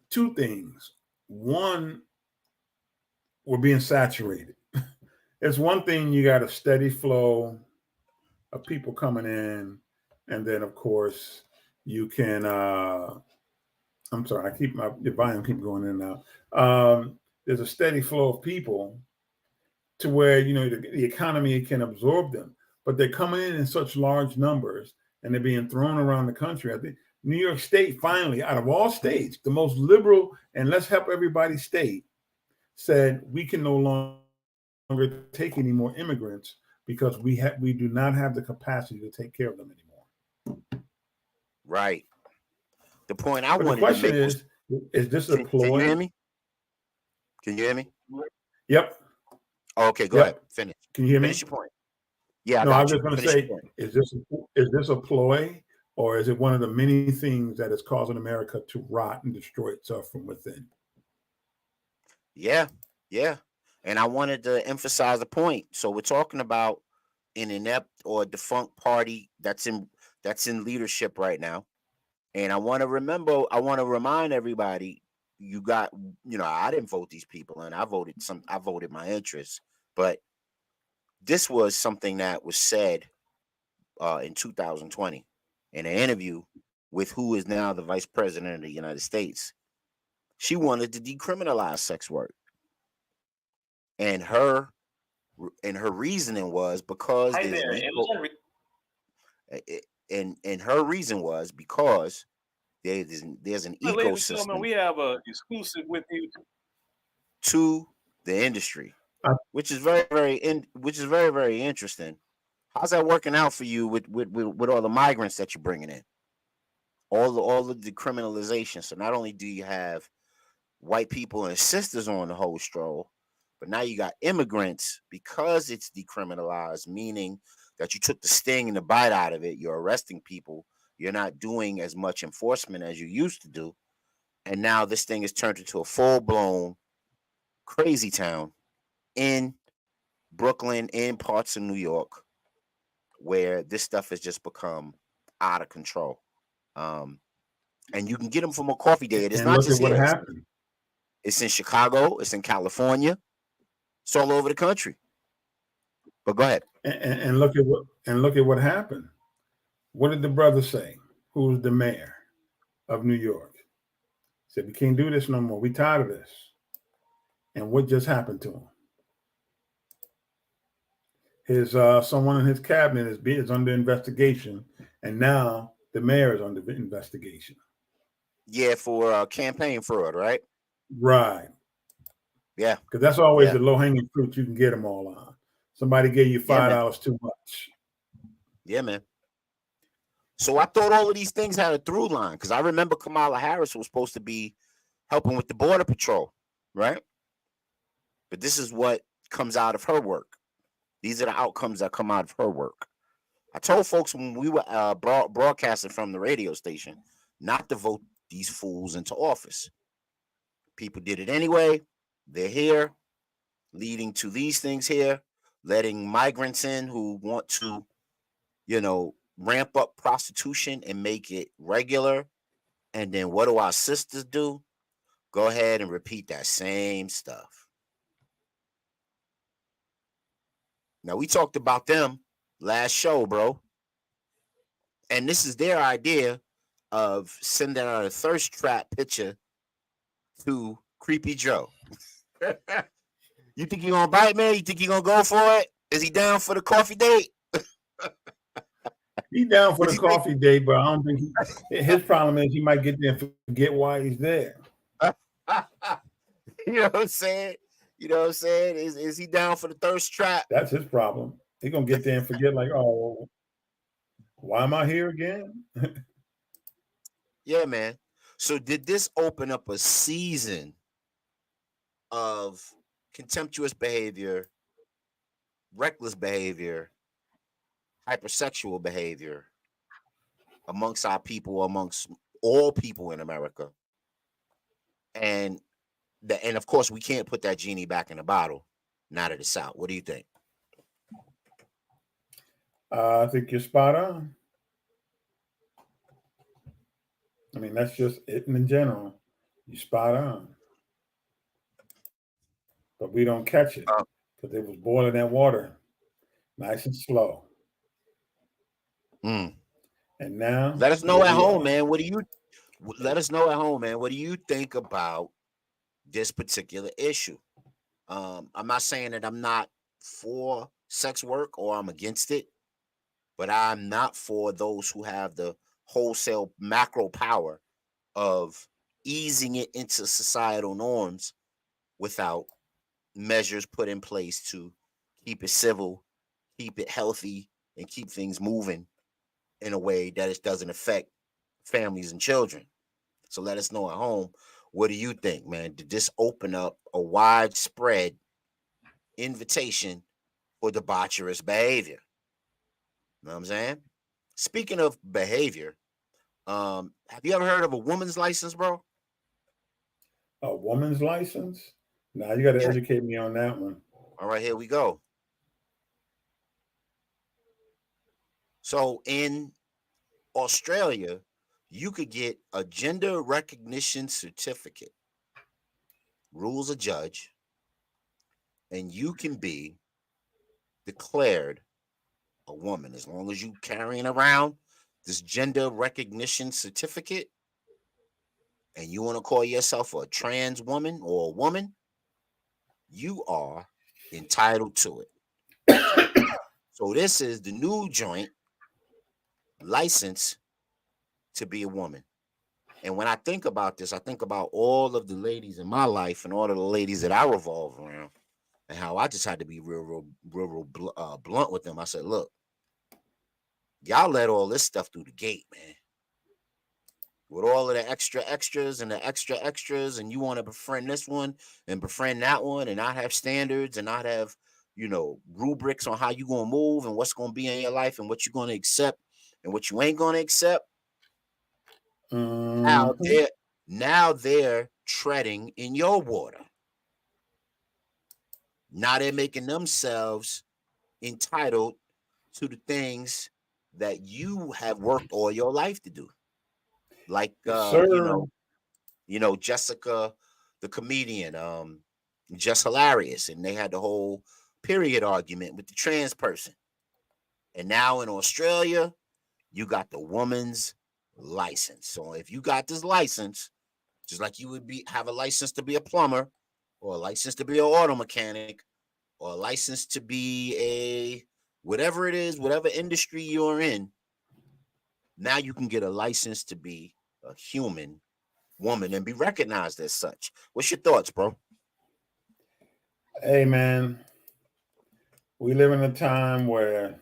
two things. one, we're being saturated. It's one thing you got a steady flow of people coming in, and then of course you can. I'm sorry, I keep the volume keep going in and out. There's a steady flow of people to where the economy can absorb them, but they're coming in such large numbers and they're being thrown around the country. I think New York State finally, out of all states, the most liberal and let's help everybody state, said we can no longer take any more immigrants because we do not have the capacity to take care of them anymore. Right. The point I But the wanted to question make was, is this a can you ploy? hear me? Can you hear me? Yep. Okay, go ahead. Yep. Finish. Can you hear me? Finish your point. Yeah, I No, I was got you. just going to Finish your say, point. is this a ploy, or is it one of the many things that is causing America to rot and destroy itself from within? Yeah, yeah. And I wanted to emphasize the point. So we're talking about an inept or defunct party that's in leadership right now. And I want to remind everybody, you got, I didn't vote these people and I voted my interests, but this was something that was said in 2020 in an interview with who is now the vice president of the United States. She wanted to decriminalize sex work. And her reasoning was because Hi there's there. an It was eco on. and her reason was because there's an Ladies and gentlemen, ecosystem we have a exclusive with you. to the industry, I, which is very, very interesting. How's that working out for you with all the migrants that you're bringing in? All the decriminalization. So not only do you have white people and sisters on the whole stroll, but now you got immigrants because it's decriminalized, meaning that you took the sting and the bite out of it. You're arresting people. You're not doing as much enforcement as you used to do. And now this thing is turned into a full blown crazy town in Brooklyn, in parts of New York, where this stuff has just become out of control. Um, and you can get them from a coffee date. It's and not look at just what here. happened. It's in Chicago. It's in California. It's all over the country. But go ahead. And look at what happened. What did the brother say? Who was the mayor of New York? He said, we can't do this no more. We tired of this. And what just happened to him? His someone in his cabinet is under investigation, and now the mayor is under investigation. Yeah, for campaign fraud, right? Right. Yeah. Because that's always the low hanging fruit you can get them all on. Somebody gave you $5 too much. Yeah, man. So I thought all of these things had a through line because I remember Kamala Harris was supposed to be helping with the border patrol, right? But this is what comes out of her work. These are the outcomes that come out of her work. I told folks when we were broadcasting from the radio station not to vote these fools into office. People did it anyway. They're here, leading to these things here, letting migrants in who want to, ramp up prostitution and make it regular. And then what do our sisters do? Go ahead and repeat that same stuff. Now, we talked about them last show, bro. And this is their idea of sending out a thirst trap picture to Creepy Joe. You think he gonna bite, man? You think he gonna go for it? Is he down for the coffee date? He's down for the coffee date, but I don't think his problem is he might get there and forget why he's there. You know what I'm saying? Is he down for the thirst trap? That's his problem. He's gonna get there and forget, like, oh, why am I here again? Yeah, man. So did this open up a season of contemptuous behavior, reckless behavior, hypersexual behavior amongst our people, amongst all people in America? And of course, we can't put that genie back in the bottle now that it's out. What do you think? I think you're spot on. I mean, that's just it in general. You're spot on. but we don't catch it Uh, because it was boiling that water nice and slow. mm. And now Let us know here at we home, are. man. Let us know at home, man? What do you think about this particular issue? I'm not saying that I'm not for sex work or I'm against it, but I'm not for those who have the wholesale macro power of easing it into societal norms without measures put in place to keep it civil, keep it healthy, and keep things moving in a way that it doesn't affect families and children. So let us know at home. What do you think, man? Did this open up a widespread invitation for debaucherous behavior? You know what I'm saying? Speaking of behavior, have you ever heard of a woman's license, bro? A woman's license? Now you got to Yeah. educate me on that one. All right, here we go. So in Australia, you could get a gender recognition certificate, rules a judge, and you can be declared a woman as long as you carrying around this gender recognition certificate and you want to call yourself a trans woman or a woman, you are entitled to it. So so this is the new joint license to be a woman. And when I think about this, I think about all of the ladies in my life and all of the ladies that I revolve around and how I just had to be real blunt with them. I said, look, y'all let all this stuff through the gate, man. With all of the extra extras and the extra extras, and you want to befriend this one and befriend that one and not have standards and not have, rubrics on how you gonna move and what's gonna be in your life and what you're gonna accept and what you ain't gonna accept. Now Mhm. they're now they're treading in your water. Now they're making themselves entitled to the things that you have worked all your life to do. Like Yes, sir. Jessica, the comedian, just hilarious. And they had the whole period argument with the trans person. And now in Australia, you got the woman's license. So if you got this license, just like you would be have a license to be a plumber, or a license to be an auto mechanic, or a license to be a whatever it is, whatever industry you're in, now you can get a license to be a human woman and be recognized as such. What's your thoughts, bro? Hey, man, we live in a time where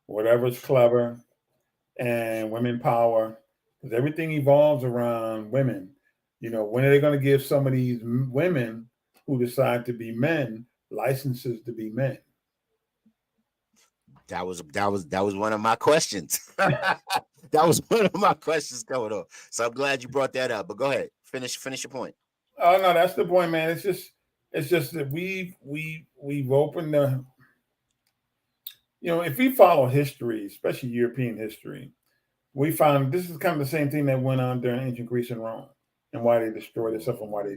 whatever's clever and women power, because everything evolves around women. When are they going to give some of these women who decide to be men licenses to be men? That was one of my questions. That was one of my questions coming up. So I'm glad you brought that up. But go ahead, finish your point. Oh no, that's the point, man. It's just that we've opened the. If we follow history, especially European history, we find this is kind of the same thing that went on during ancient Greece and Rome, and why they destroyed itself and why they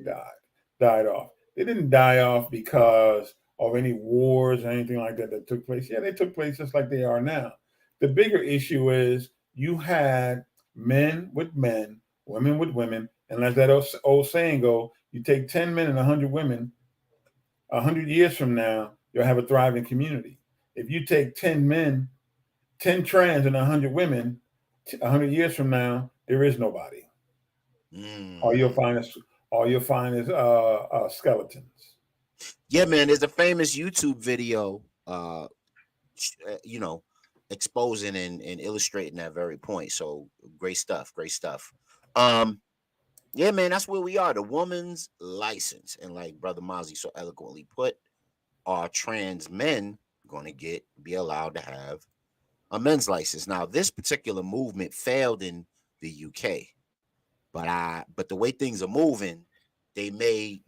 died off. They didn't die off because of any wars or anything like that took place. Yeah, they took place just like they are now. The bigger issue is you had men with men, women with women, and as that old saying go, you take 10 men and 100 women, 100 years from now, you'll have a thriving community. If you take 10 men, 10 trans and 100 women, 100 years from now, there is nobody. All you'll Mm. find is skeletons. Yeah, man. There's a famous YouTube video, you know, exposing and illustrating that very point. So great stuff. Great stuff. Um, yeah, man. That's where we are. The woman's license, and like Brother Mozzie so eloquently put, are trans men going to be allowed to have a men's license? Now, this particular movement failed in the UK, but the way things are moving, they may,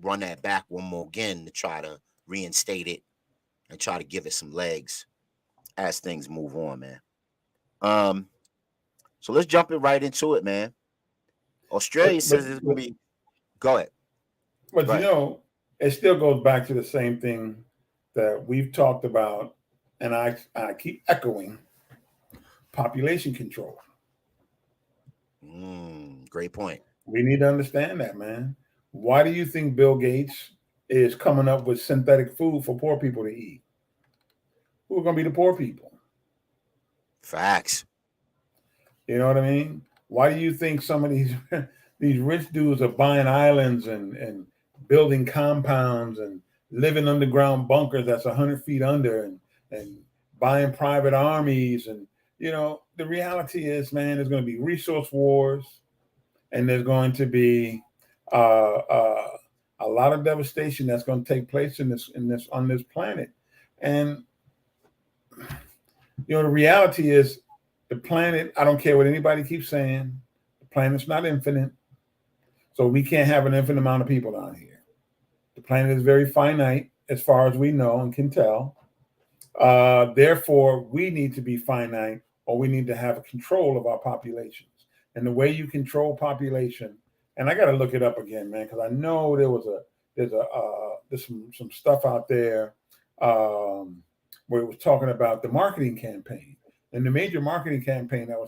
run that back one more again to try to reinstate it and try to give it some legs as things move on, man. Um, so let's jump it right into it, man. But Australia but says it's gonna but be. Go ahead. but Go ahead. it still goes back to the same thing that we've talked about, and I keep echoing: population control. Great point. We need to understand that, man. Why do you think Bill Gates is coming up with synthetic food for poor people to eat? Who are going to be the poor people? Facts. You know what I mean? Why do you think some of these these rich dudes are buying islands and building compounds and living underground bunkers that's 100 feet under and buying private armies? And the reality is, man, there's going to be resource wars, and there's going to be uh, uh, a lot of devastation that's going to take place in this on this planet. And the reality is, the planet, I don't care what anybody keeps saying, the planet's not infinite. So we can't have an infinite amount of people down here. The planet is very finite as far as we know and can tell. Therefore, we need to be finite, or we need to have a control of our populations. And the way you control population, and I got to look it up again, man, because I know there's some stuff out there where it was talking about the marketing campaign, and the major marketing campaign that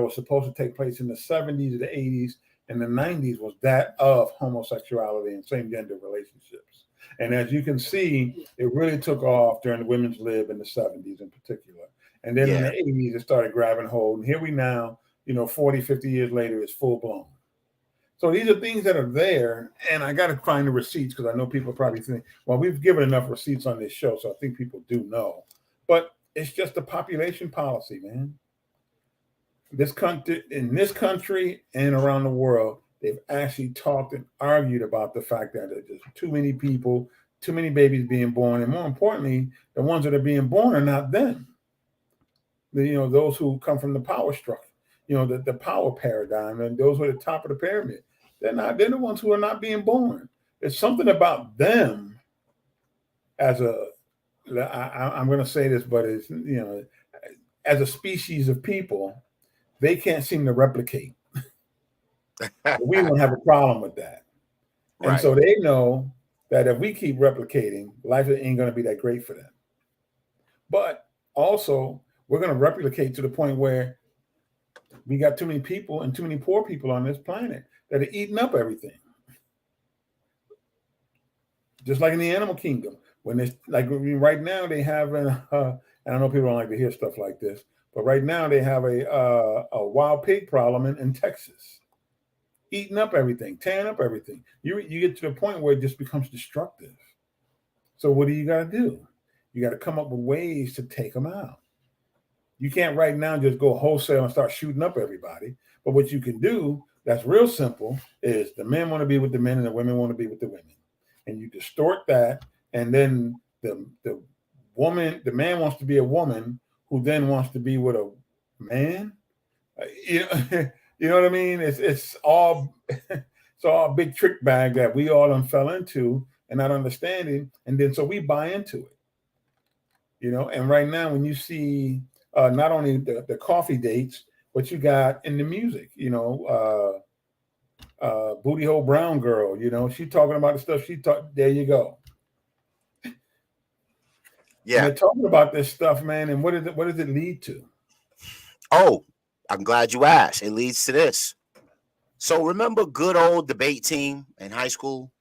was supposed to take place in the 70s, the 80s, and the 90s was that of homosexuality and same gender relationships. And as you can see, it really took off during the women's lib in the 70s in particular. And then in the 80s, it started grabbing hold. And here we now, 40, 50 years later, it's full blown. So these are things that are there. And I got to find the receipts, because I know people probably think, well, we've given enough receipts on this show, so I think people do know. But it's just a population policy, man. In this country and around the world, they've actually talked and argued about the fact that there's just too many people, too many babies being born, and more importantly, the ones that are being born are not them. Those who come from the power structure, the power paradigm, and those who are at the top of the pyramid. They're the ones who are not being born. There's something about them I'm going to say this, but it's, as a species of people, they can't seem to replicate. We don't have a problem with that. Right. And so they know that if we keep replicating, life ain't going to be that great for them. But also, we're going to replicate to the point where we got too many people and too many poor people on this planet that are eating up everything. Just like in the animal kingdom, when it's like right now they have and I know people don't like to hear stuff like this, but right now they have a wild pig problem in Texas, eating up everything, tearing up everything. You get to the point where it just becomes destructive. So what do you got to do? You got to come up with ways to take them out. You can't right now just go wholesale and start shooting up everybody. But what you can do that's real simple is the men want to be with the men and the women want to be with the women. And you distort that, and then the man wants to be a woman who then wants to be with a man. You know what I mean? It's all a big trick bag that we all fell into and not understanding, and then so we buy into it. And right now when you see not only the coffee dates, but you got in the music, Booty Hole Brown girl, she talking about the stuff she taught. There you go. Yeah. And they're talking about this stuff, man. And what does it lead to? Oh, I'm glad you asked. It leads to this. So remember good old debate team in high school?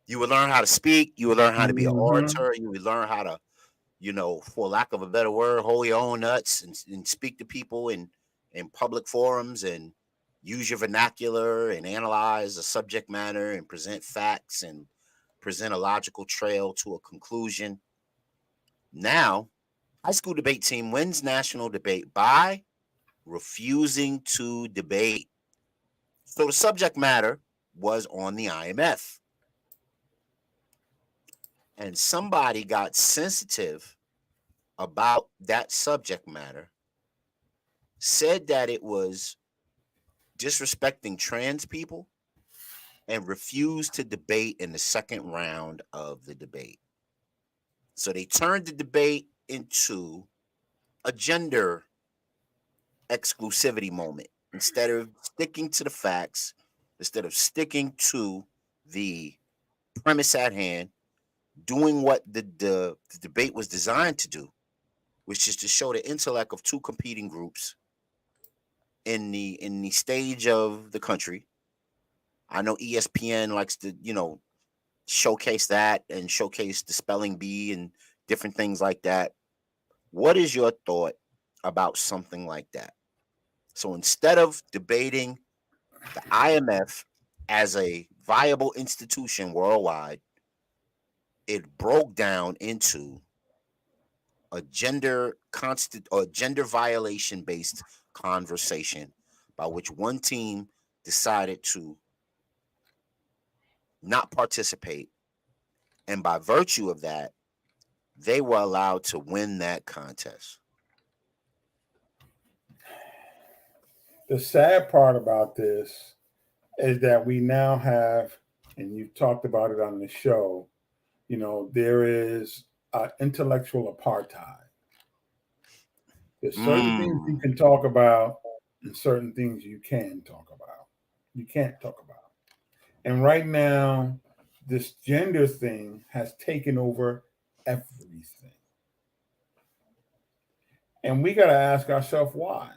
You would learn how to speak. You would learn how to be an orator. You would learn how to, for lack of a better word, hold your own nuts and speak to people in public forums and use your vernacular and analyze the subject matter and present facts and present a logical trail to a conclusion. Now, high school debate team wins national debate by refusing to debate. So the subject matter was on the IMF. And somebody got sensitive about that subject matter, said that it was disrespecting trans people, and refused to debate in the second round of the debate. So they turned the debate into a gender exclusivity moment. Instead of sticking to the facts, instead of sticking to the premise at hand, doing what the debate was designed to do, which is to show the intellect of two competing groups in the stage of the country. I know ESPN likes to, showcase that and showcase the spelling bee and different things like that. What is your thought about something like that? So instead of debating the IMF as a viable institution worldwide, it broke down into a gender violation based conversation by which one team decided to not participate, and by virtue of that they were allowed to win that contest. The sad part about this is that we now have, and you've talked about it on the show, there is intellectual apartheid. There's certain things you Mm. can talk about and certain things you can talk about. You can't talk about. And right now, this gender thing has taken over everything. And we got to ask ourselves why.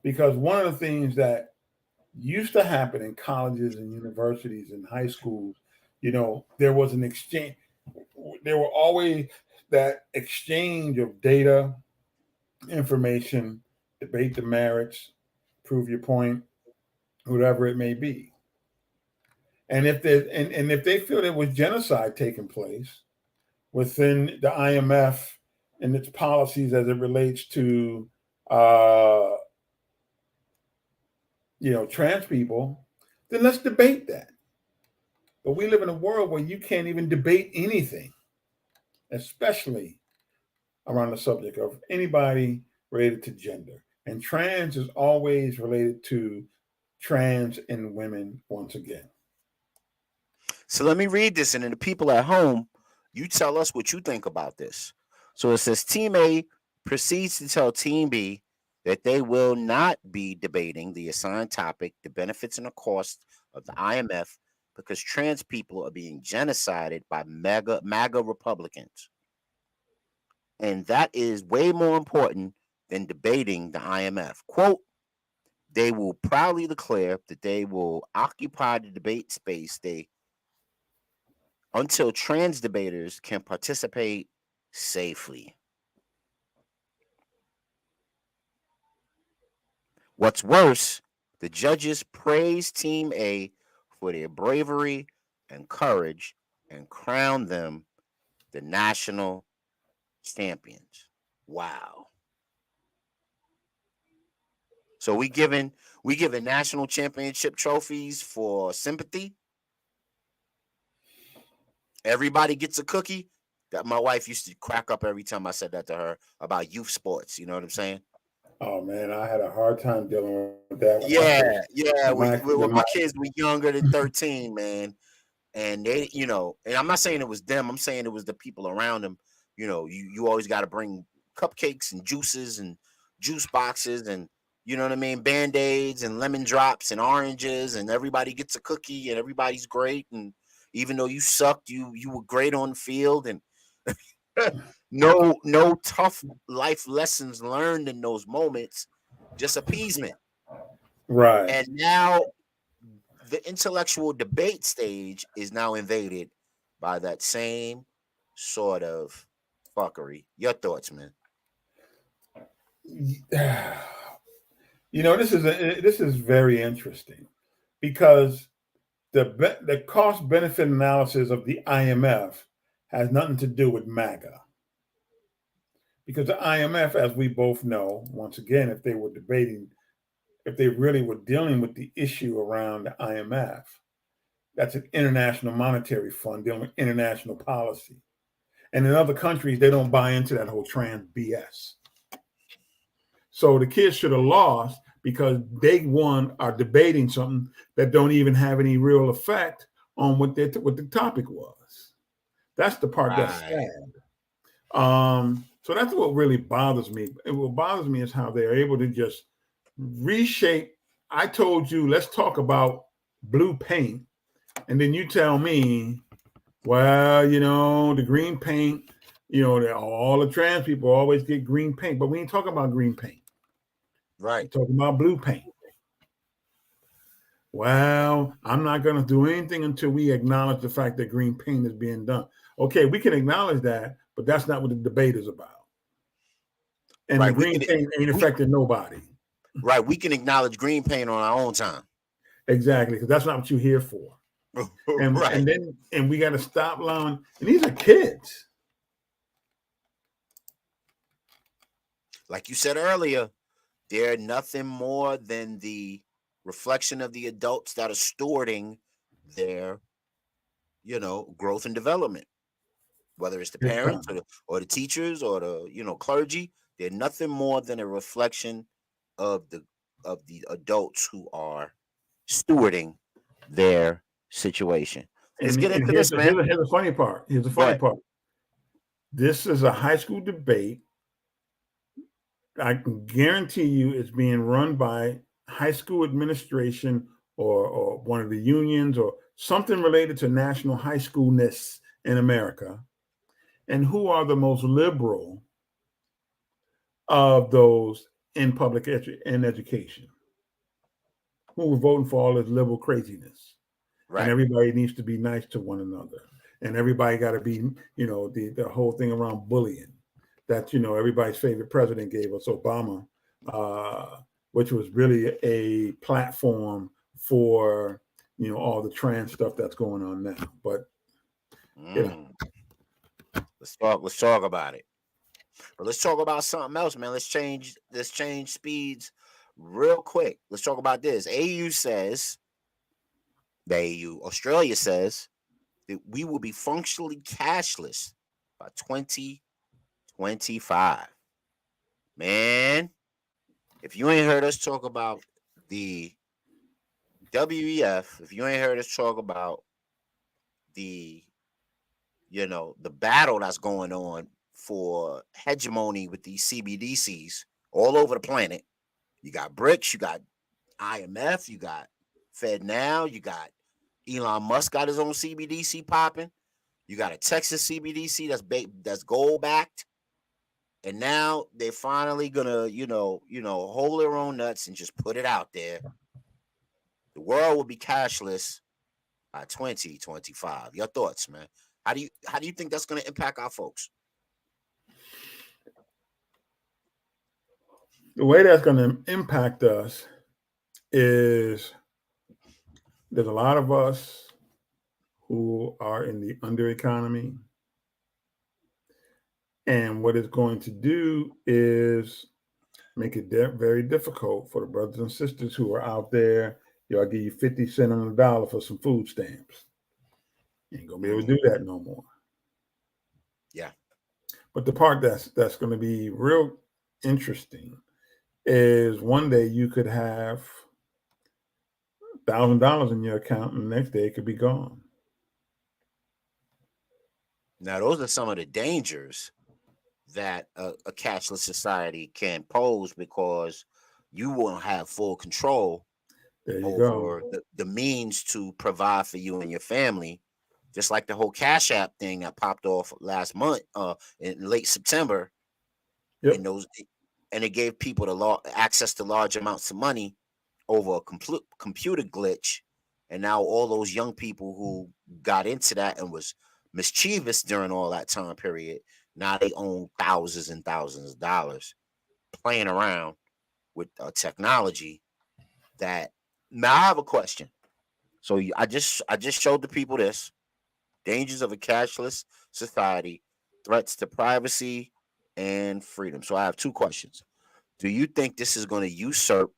Because one of the things that used to happen in colleges and universities and high schools, there was an exchange. There were always that exchange of data, information, debate the merits, prove your point, whatever it may be. And if they feel there was genocide taking place within the IMF and its policies as it relates to trans people, then let's debate that. But we live in a world where you can't even debate anything, especially around the subject of anybody related to gender. And trans is always related to trans and women once again. So let me read this, and then the people at home, you tell us what you think about this. So it says Team A proceeds to tell Team B that they will not be debating the assigned topic, the benefits and the cost of the IMF, because trans people are being genocided by MAGA Republicans. And that is way more important than debating the IMF. Quote, they will proudly declare that they will occupy the debate space until trans debaters can participate safely. What's worse, the judges praised Team A for their bravery and courage and crowned them the national champions. Wow. So we giving national championship trophies for sympathy. Everybody gets a cookie. That my wife used to crack up every time I said that to her about youth sports. You know what I'm saying? Oh man, I had a hard time dealing with that Yeah, yeah. when When my my kids were younger than 13, man, and they, and I'm not saying it was them. I'm saying it was the people around them. You always got to bring cupcakes and juices and juice boxes and you know what I mean, band-aids and lemon drops and oranges, and everybody gets a cookie and everybody's great. And even though you sucked, you were great on the field, and no tough life lessons learned in those moments, just appeasement. right. And now the intellectual debate stage is now invaded by that same sort of fuckery. Your thoughts, man? This is very interesting because the cost benefit analysis of the IMF has nothing to do with MAGA. Because the IMF, as we both know, once again, if they really were dealing with the issue around the IMF, that's an international monetary fund dealing with international policy. And in other countries, they don't buy into that whole trans BS. So the kids should have lost because they are debating something that don't even have any real effect on what the topic was. That's the part that's Right. sad. So that's what really bothers me. And what bothers me is how they're able to just reshape. I told you, let's talk about blue paint, And then you tell me, well, the green paint, all the trans people always get green paint, but we ain't talking about green paint. Right. We're talking about blue paint. Well, I'm not going to do anything until we acknowledge the fact that green paint is being done. Okay, we can acknowledge that, but that's not what the debate is about. And Right. the green paint ain't affecting nobody. Right. We can acknowledge green paint on our own time. Exactly, because that's not what you're here for. And Right. and we got to stop allowing. And these are kids. Like you said earlier, they're nothing more than the reflection of the adults that are stewarding their, growth and development. Whether it's the Big parents time. or the teachers or the clergy, they're nothing more than a reflection of the adults who are stewarding their situation. Let's And, get and into here's this, the, man. here's, the, here's the funny part. Here's the funny But part. This is a high school debate. I can guarantee you it's being run by high school administration or one of the unions or something related to national high schoolness in America. And who are the most liberal of those in public education? Who were voting for all this liberal craziness? And right. everybody needs to be nice to one another. And everybody got to be, the whole thing around bullying that, everybody's favorite president gave us, Obama, which was really a platform for, all the trans stuff that's going on now. But, Let's talk about it. But let's talk about something else, man. Let's change speeds real quick. Let's talk about this. Australia says that we will be functionally cashless by 2025. Man, if you ain't heard us talk about the WEF, if you ain't heard us talk about the the battle that's going on for hegemony with these CBDCs all over the planet. You got BRICS, you got IMF, you got Fed Now, you got Elon Musk got his own CBDC popping. You got a Texas CBDC that's gold backed, and now they're finally gonna hold their own nuts and just put it out there. The world will be cashless by 2025. Your thoughts, man? How do you think that's gonna impact our folks? the way that's going to impact us is there's a lot of us who are in the under economy. And what it's going to do is make it very difficult for the brothers and sisters who are out there. I'll give you 50 cents on the dollar for some food stamps. You ain't gonna be able to do that no more. Yeah. But the part that's going to be real interesting is one day you could have $1,000 in your account, and the next day it could be gone. Now, those are some of the dangers that a cashless society can pose, because you won't have full control There you over go. the means to provide for you and your family. Just like the whole Cash App thing that popped off last month, in late September, Yep. and it gave people access to large amounts of money over a computer glitch, and now all those young people who got into that and was mischievous during all that time period, now they own thousands and thousands of dollars playing around with technology. That now I have a question. So I just showed the people this: dangers of a cashless society, threats to privacy and freedom. So I have two questions. Do you think this is going to usurp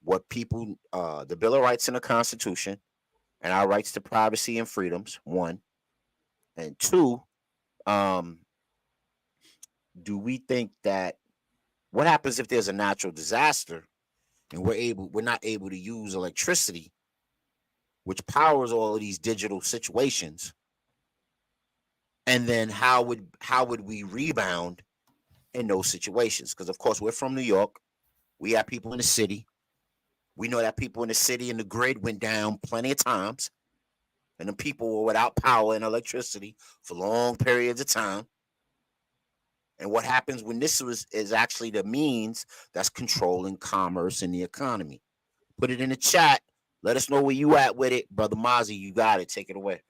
what people, the Bill of Rights and the Constitution, and our rights to privacy and freedoms? One. And two, do we think that what happens if there's a natural disaster and we're not able to use electricity, which powers all of these digital situations? And then how would we rebound in those situations? Because of course we're from New York. We have people in the city. We know that people in the city and the grid went down plenty of times. and the people were without power and electricity for long periods of time. And what happens when this is actually the means that's controlling commerce and the economy? Put it in the chat. Let us know where you at with it, brother Mozzie. You got it. Take it away.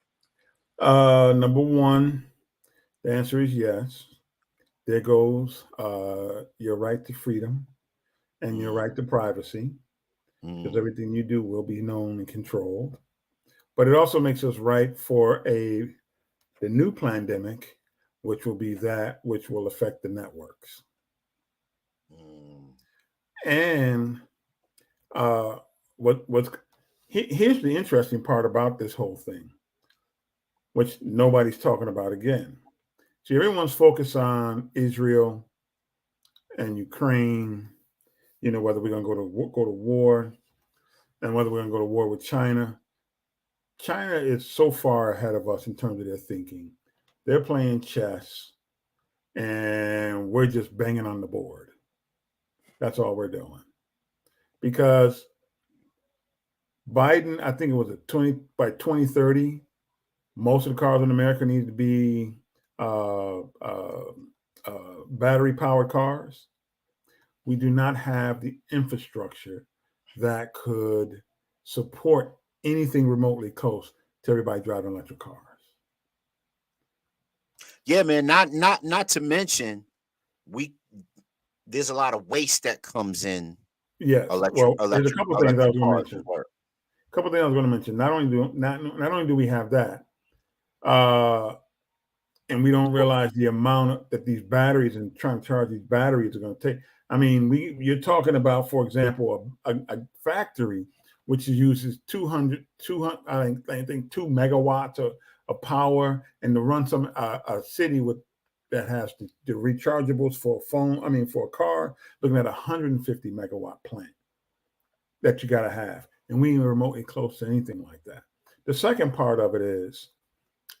Number one, the answer is yes. There goes your right to freedom and your right to privacy, because everything you do will be known and controlled. But it also makes us right for the new pandemic, which will be that which will affect the networks. And here's the interesting part about this whole thing, which nobody's talking about again. See, everyone's focused on Israel and Ukraine, whether we're going to go to war and whether we're going to go to war with China. China is so far ahead of us in terms of their thinking. They're playing chess and we're just banging on the board. That's all we're doing. Because Biden, I think it was by 2030, most of the cars in America need to be battery powered cars. We do not have the infrastructure that could support anything remotely close to everybody driving electric cars. Yeah, man. Not to mention, there's a lot of waste that comes in. Yes. There's a couple of things I was going to mention. Not only do we have that, and we don't realize the amount that these batteries and trying to charge these batteries are going to take. I mean, you're talking about, for example, a factory which uses 200 I think 2 megawatts of power, and to run a city that has the rechargeables for a car, looking at 150 megawatt plant that you got to have, and we ain't remotely close to anything like that. The second part of it is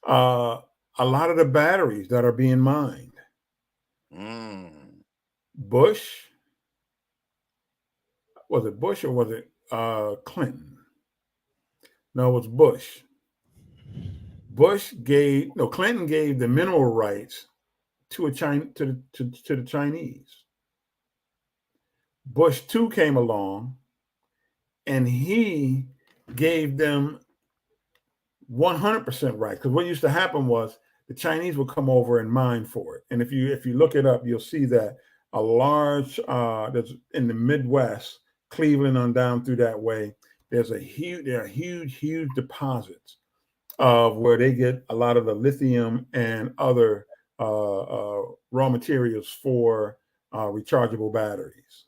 a lot of the batteries that are being mined. Bush, was it Bush or was it Clinton? No, it was Bush. Clinton gave the mineral rights to the Chinese. Bush 2 came along and he gave them 100% rights. Because what used to happen was the Chinese would come over and mine for it. And if you look it up, you'll see that a large that's in the Midwest, Cleveland on down through that way, there are huge deposits of where they get a lot of the lithium and other raw materials for rechargeable batteries.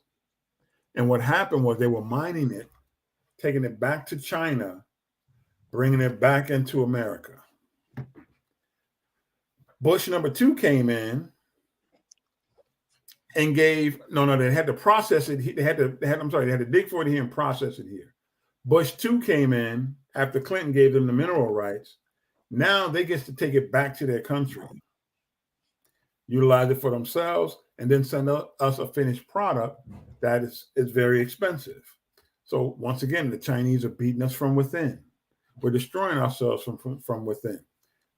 And what happened was they were mining it, taking it back to China, bringing it back into America. Bush number 2 came in and they had to process it. They had to dig for it here and process it here. Bush 2 came in after Clinton gave them the mineral rights. Now they get to take it back to their country, utilize it for themselves, and then send us a finished product that is very expensive. So once again, the Chinese are beating us from within. We're destroying ourselves from within.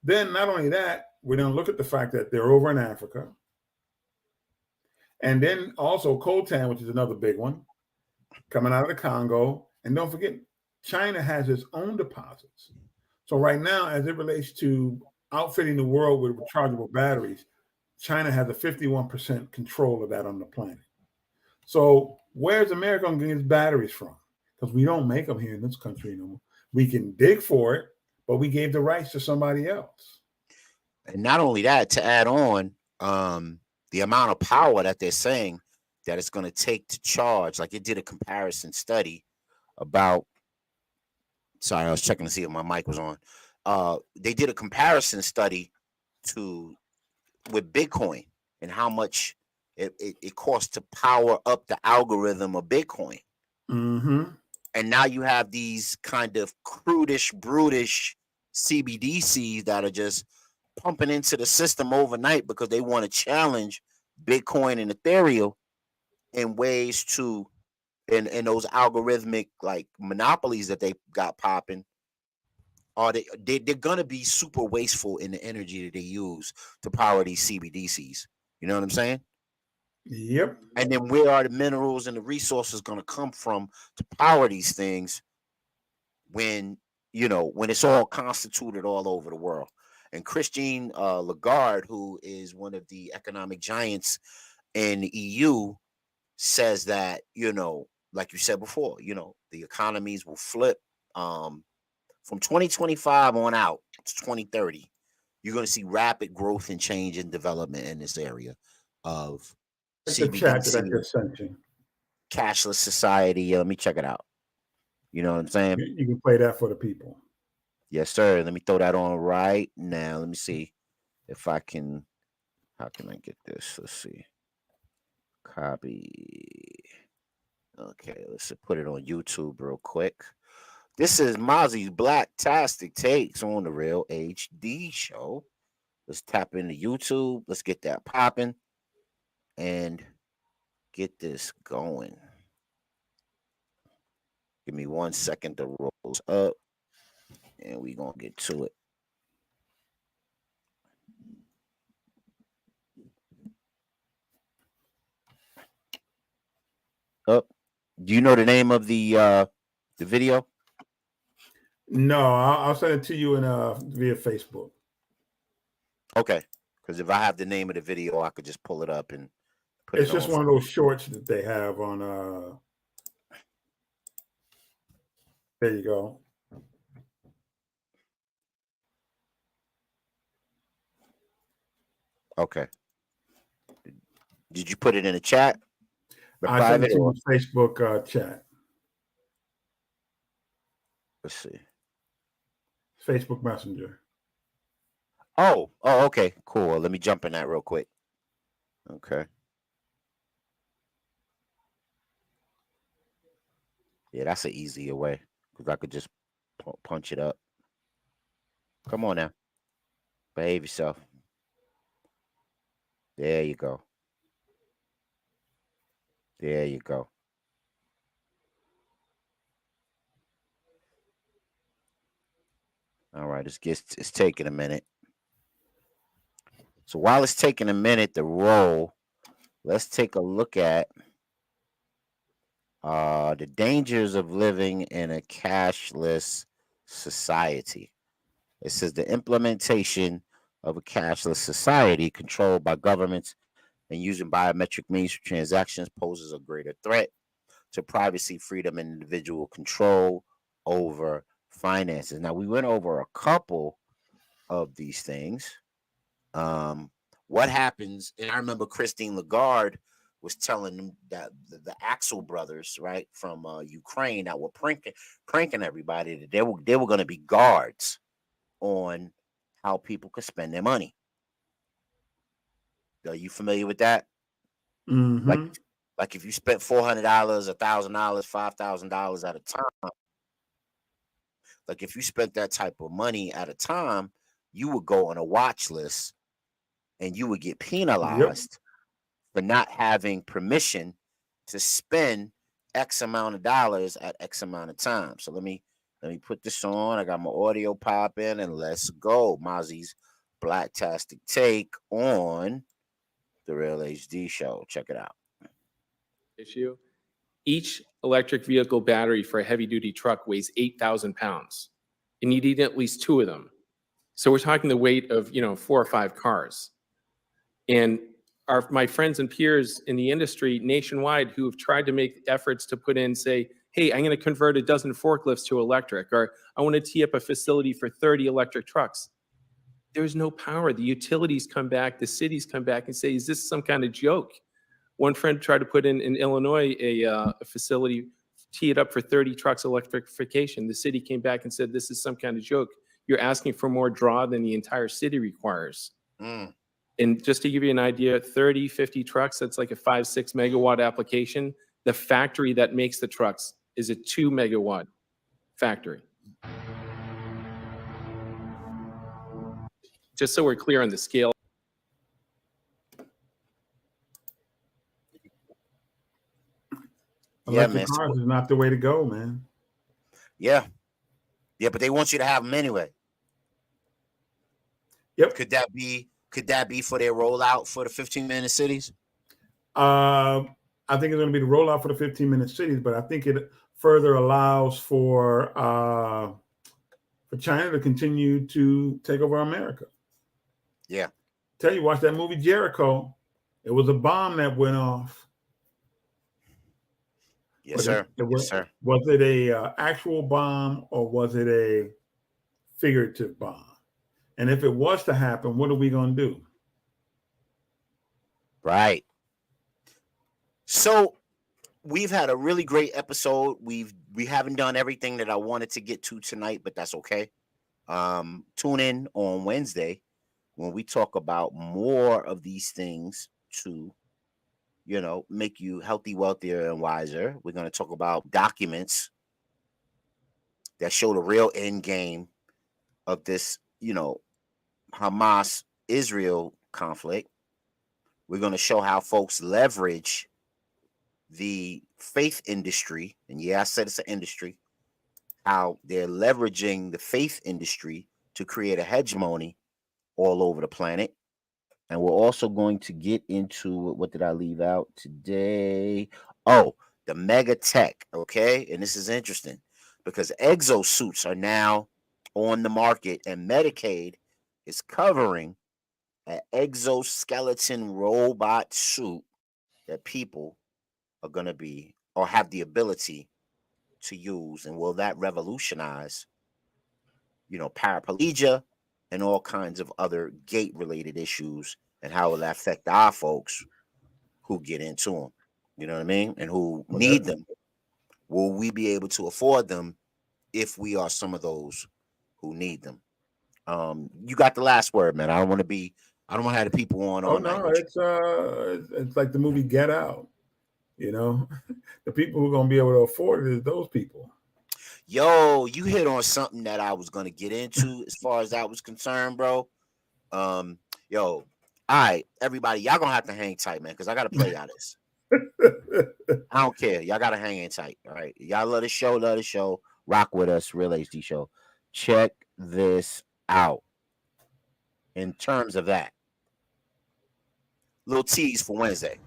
Then not only that, we don't look at the fact that they're over in Africa. And then also coltan, which is another big one, coming out of the Congo. And don't forget, China has its own deposits. So right now, as it relates to outfitting the world with rechargeable batteries, China has a 51% control of that on the planet. So where's America going to get its batteries from? Because we don't make them here in this country anymore. We can dig for it, but we gave the rights to somebody else. And not only that, to add on, the amount of power that they're saying that it's going to take to charge, like it did a comparison study about. Sorry, I was checking to see if my mic was on. They did a comparison study with Bitcoin and how much it costs to power up the algorithm of Bitcoin. Mm-hmm. And now you have these kind of crudish, brutish CBDCs that are just pumping into the system overnight because they want to challenge Bitcoin and Ethereum in ways to, in those algorithmic like monopolies that they got popping. are they're gonna be super wasteful in the energy that they use to power these CBDCs. You know what I'm saying? Yep. And then where are the minerals and the resources gonna come from to power these things when when it's all constituted all over the world? And Christine Lagarde, who is one of the economic giants in the EU, says that like you said before, the economies will flip from 2025 on out to 2030. You're going to see rapid growth and change and development in this area of Like the chat that I CBDC, just sent you. cashless society. Let me check it out. You know what I'm saying? You can play that for the people. Yes, sir. Let me throw that on right now. Let me see if I can. How can I get this? Let's see. Copy. Okay, let's put it on YouTube real quick. This is Mozzie's Blacktastic Takes on the Real HD Show. Let's tap into YouTube. Let's get that popping and get this going. Give me 1 second to roll up, and we're going to get to it. Up. Do you know the name of the video? No, I'll send it to you in via Facebook. Okay, because if I have the name of the video, I could just pull it up and put It's it just on. one of those shorts that they have on. There you go. Okay. Did you put it in the chat? The I sent it private to or? your Facebook chat. Let's see. Facebook Messenger. Oh, okay, cool. Let me jump in that real quick. Okay. Yeah, that's an easier way because I could just punch it up. Come on now. Behave yourself. There you go. There you go. All right, it's taking a minute. So while it's taking a minute to roll, let's take a look at the dangers of living in a cashless society. It says the implementation of a cashless society controlled by governments and using biometric means for transactions poses a greater threat to privacy, freedom, and individual control over finances. Now, we went over a couple of these things. What happens, and I remember Christine Lagarde was telling them that the Axel brothers, right, from Ukraine that were pranking everybody, that they were going to be guards on how people could spend their money. Are you familiar with that? Mm-hmm. Like if you spent $400, $1,000, $5,000 at a time, like if you spent that type of money at a time, you would go on a watch list and you would get penalized for not having permission to spend X amount of dollars at X amount of time. So let me put this on. I got my audio popping and let's go. Mozzie's Blacktastic Take on the Real HD Show. Check it out. Issue. Each electric vehicle battery for a heavy-duty truck weighs 8,000 pounds. And you need at least 2 of them. So we're talking the weight of 4 or 5 cars. And my friends and peers in the industry nationwide who have tried to make efforts to put in, say, hey, I'm going to convert a dozen forklifts to electric, or I want to tee up a facility for 30 electric trucks. There's no power. The utilities come back, the cities come back and say, is this some kind of joke? One friend tried to put in Illinois a facility, tee it up for 30 trucks electrification. The city came back and said, this is some kind of joke. You're asking for more draw than the entire city requires. And just to give you an idea, 30, 50 trucks, that's like a 5-6 megawatt application. The factory that makes the trucks is a 2 megawatt factory. Just so we're clear on the scale. Yeah, Electric man. cars is not the way to go, man. Yeah. Yeah, but they want you to have them anyway. Yep. Could that be for their rollout for the 15-minute cities? I think it's going to be the rollout for the 15-minute cities, but I think it further allows for China to continue to take over America. Yeah. Tell you, watch that movie Jericho. It was a bomb that went off. Yes, sir. Yes, sir. Was it a actual bomb or was it a figurative bomb? And if it was to happen, what are we going to do? Right. So we've had a really great episode. We haven't done everything that I wanted to get to tonight, but that's okay. Tune in on Wednesday when we talk about more of these things to, make you healthy, wealthier, and wiser. We're going to talk about documents that show the real end game of this, Hamas Israel conflict. We're going to show how folks leverage the faith industry. And yeah, I said it's an industry. How they're leveraging the faith industry to create a hegemony all over the planet. And we're also going to get into what did I leave out today? Oh, the mega tech. Okay. And this is interesting because exosuits are now on the market and Medicaid is covering an exoskeleton robot suit that people are going to be or have the ability to use. And will that revolutionize, paraplegia and all kinds of other gait related issues, and how will that affect our folks who get into them? You know what I mean? And who need them. Will we be able to afford them if we are some of those who need them? You got the last word, man. I don't want to have the people on all night. No, it's like the movie Get Out. The people who are going to be able to afford it is those people. Yo, you hit on something that I was going to get into as far as that was concerned, bro. All right, everybody, y'all gonna have to hang tight, man, because I gotta play y'all this. I don't care. Y'all gotta hang in tight. All right. Y'all love the show. Rock with us, Real HD Show. Check this out. In terms of that, little tease for Wednesday.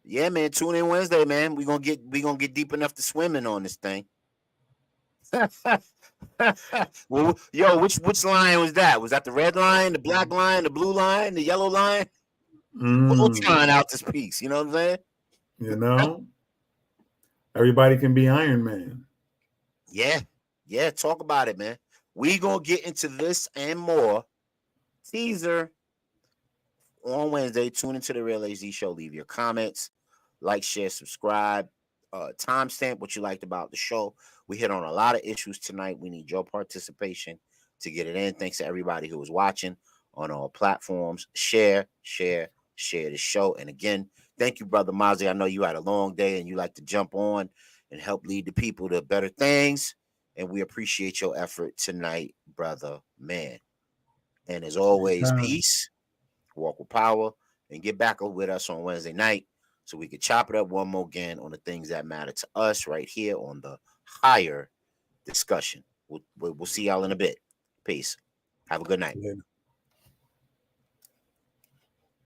Yeah, man. Tune in Wednesday, man. We gonna get deep enough to swim in on this thing. Well, yo, which line was that? Was that the red line, the black line, the blue line, the yellow line? Voltron out this piece. You know what I'm saying? Everybody can be Iron Man. Yeah. Talk about it, man. We gonna get into this and more. Teaser on Wednesday. Tune into the Real HD Show. Leave your comments, like, share, subscribe. Timestamp what you liked about the show. We hit on a lot of issues tonight. We need your participation to get it in. Thanks to everybody who was watching on our platforms. Share the show. And again, thank you, Brother Mozzie. I know you had a long day and you like to jump on and help lead the people to better things. And we appreciate your effort tonight, brother, man. And as always, peace, walk with power, and get back with us on Wednesday night so we can chop it up one more again on the things that matter to us right here on the higher discussion. We'll see y'all in a bit. Peace. Have a good night. Yeah.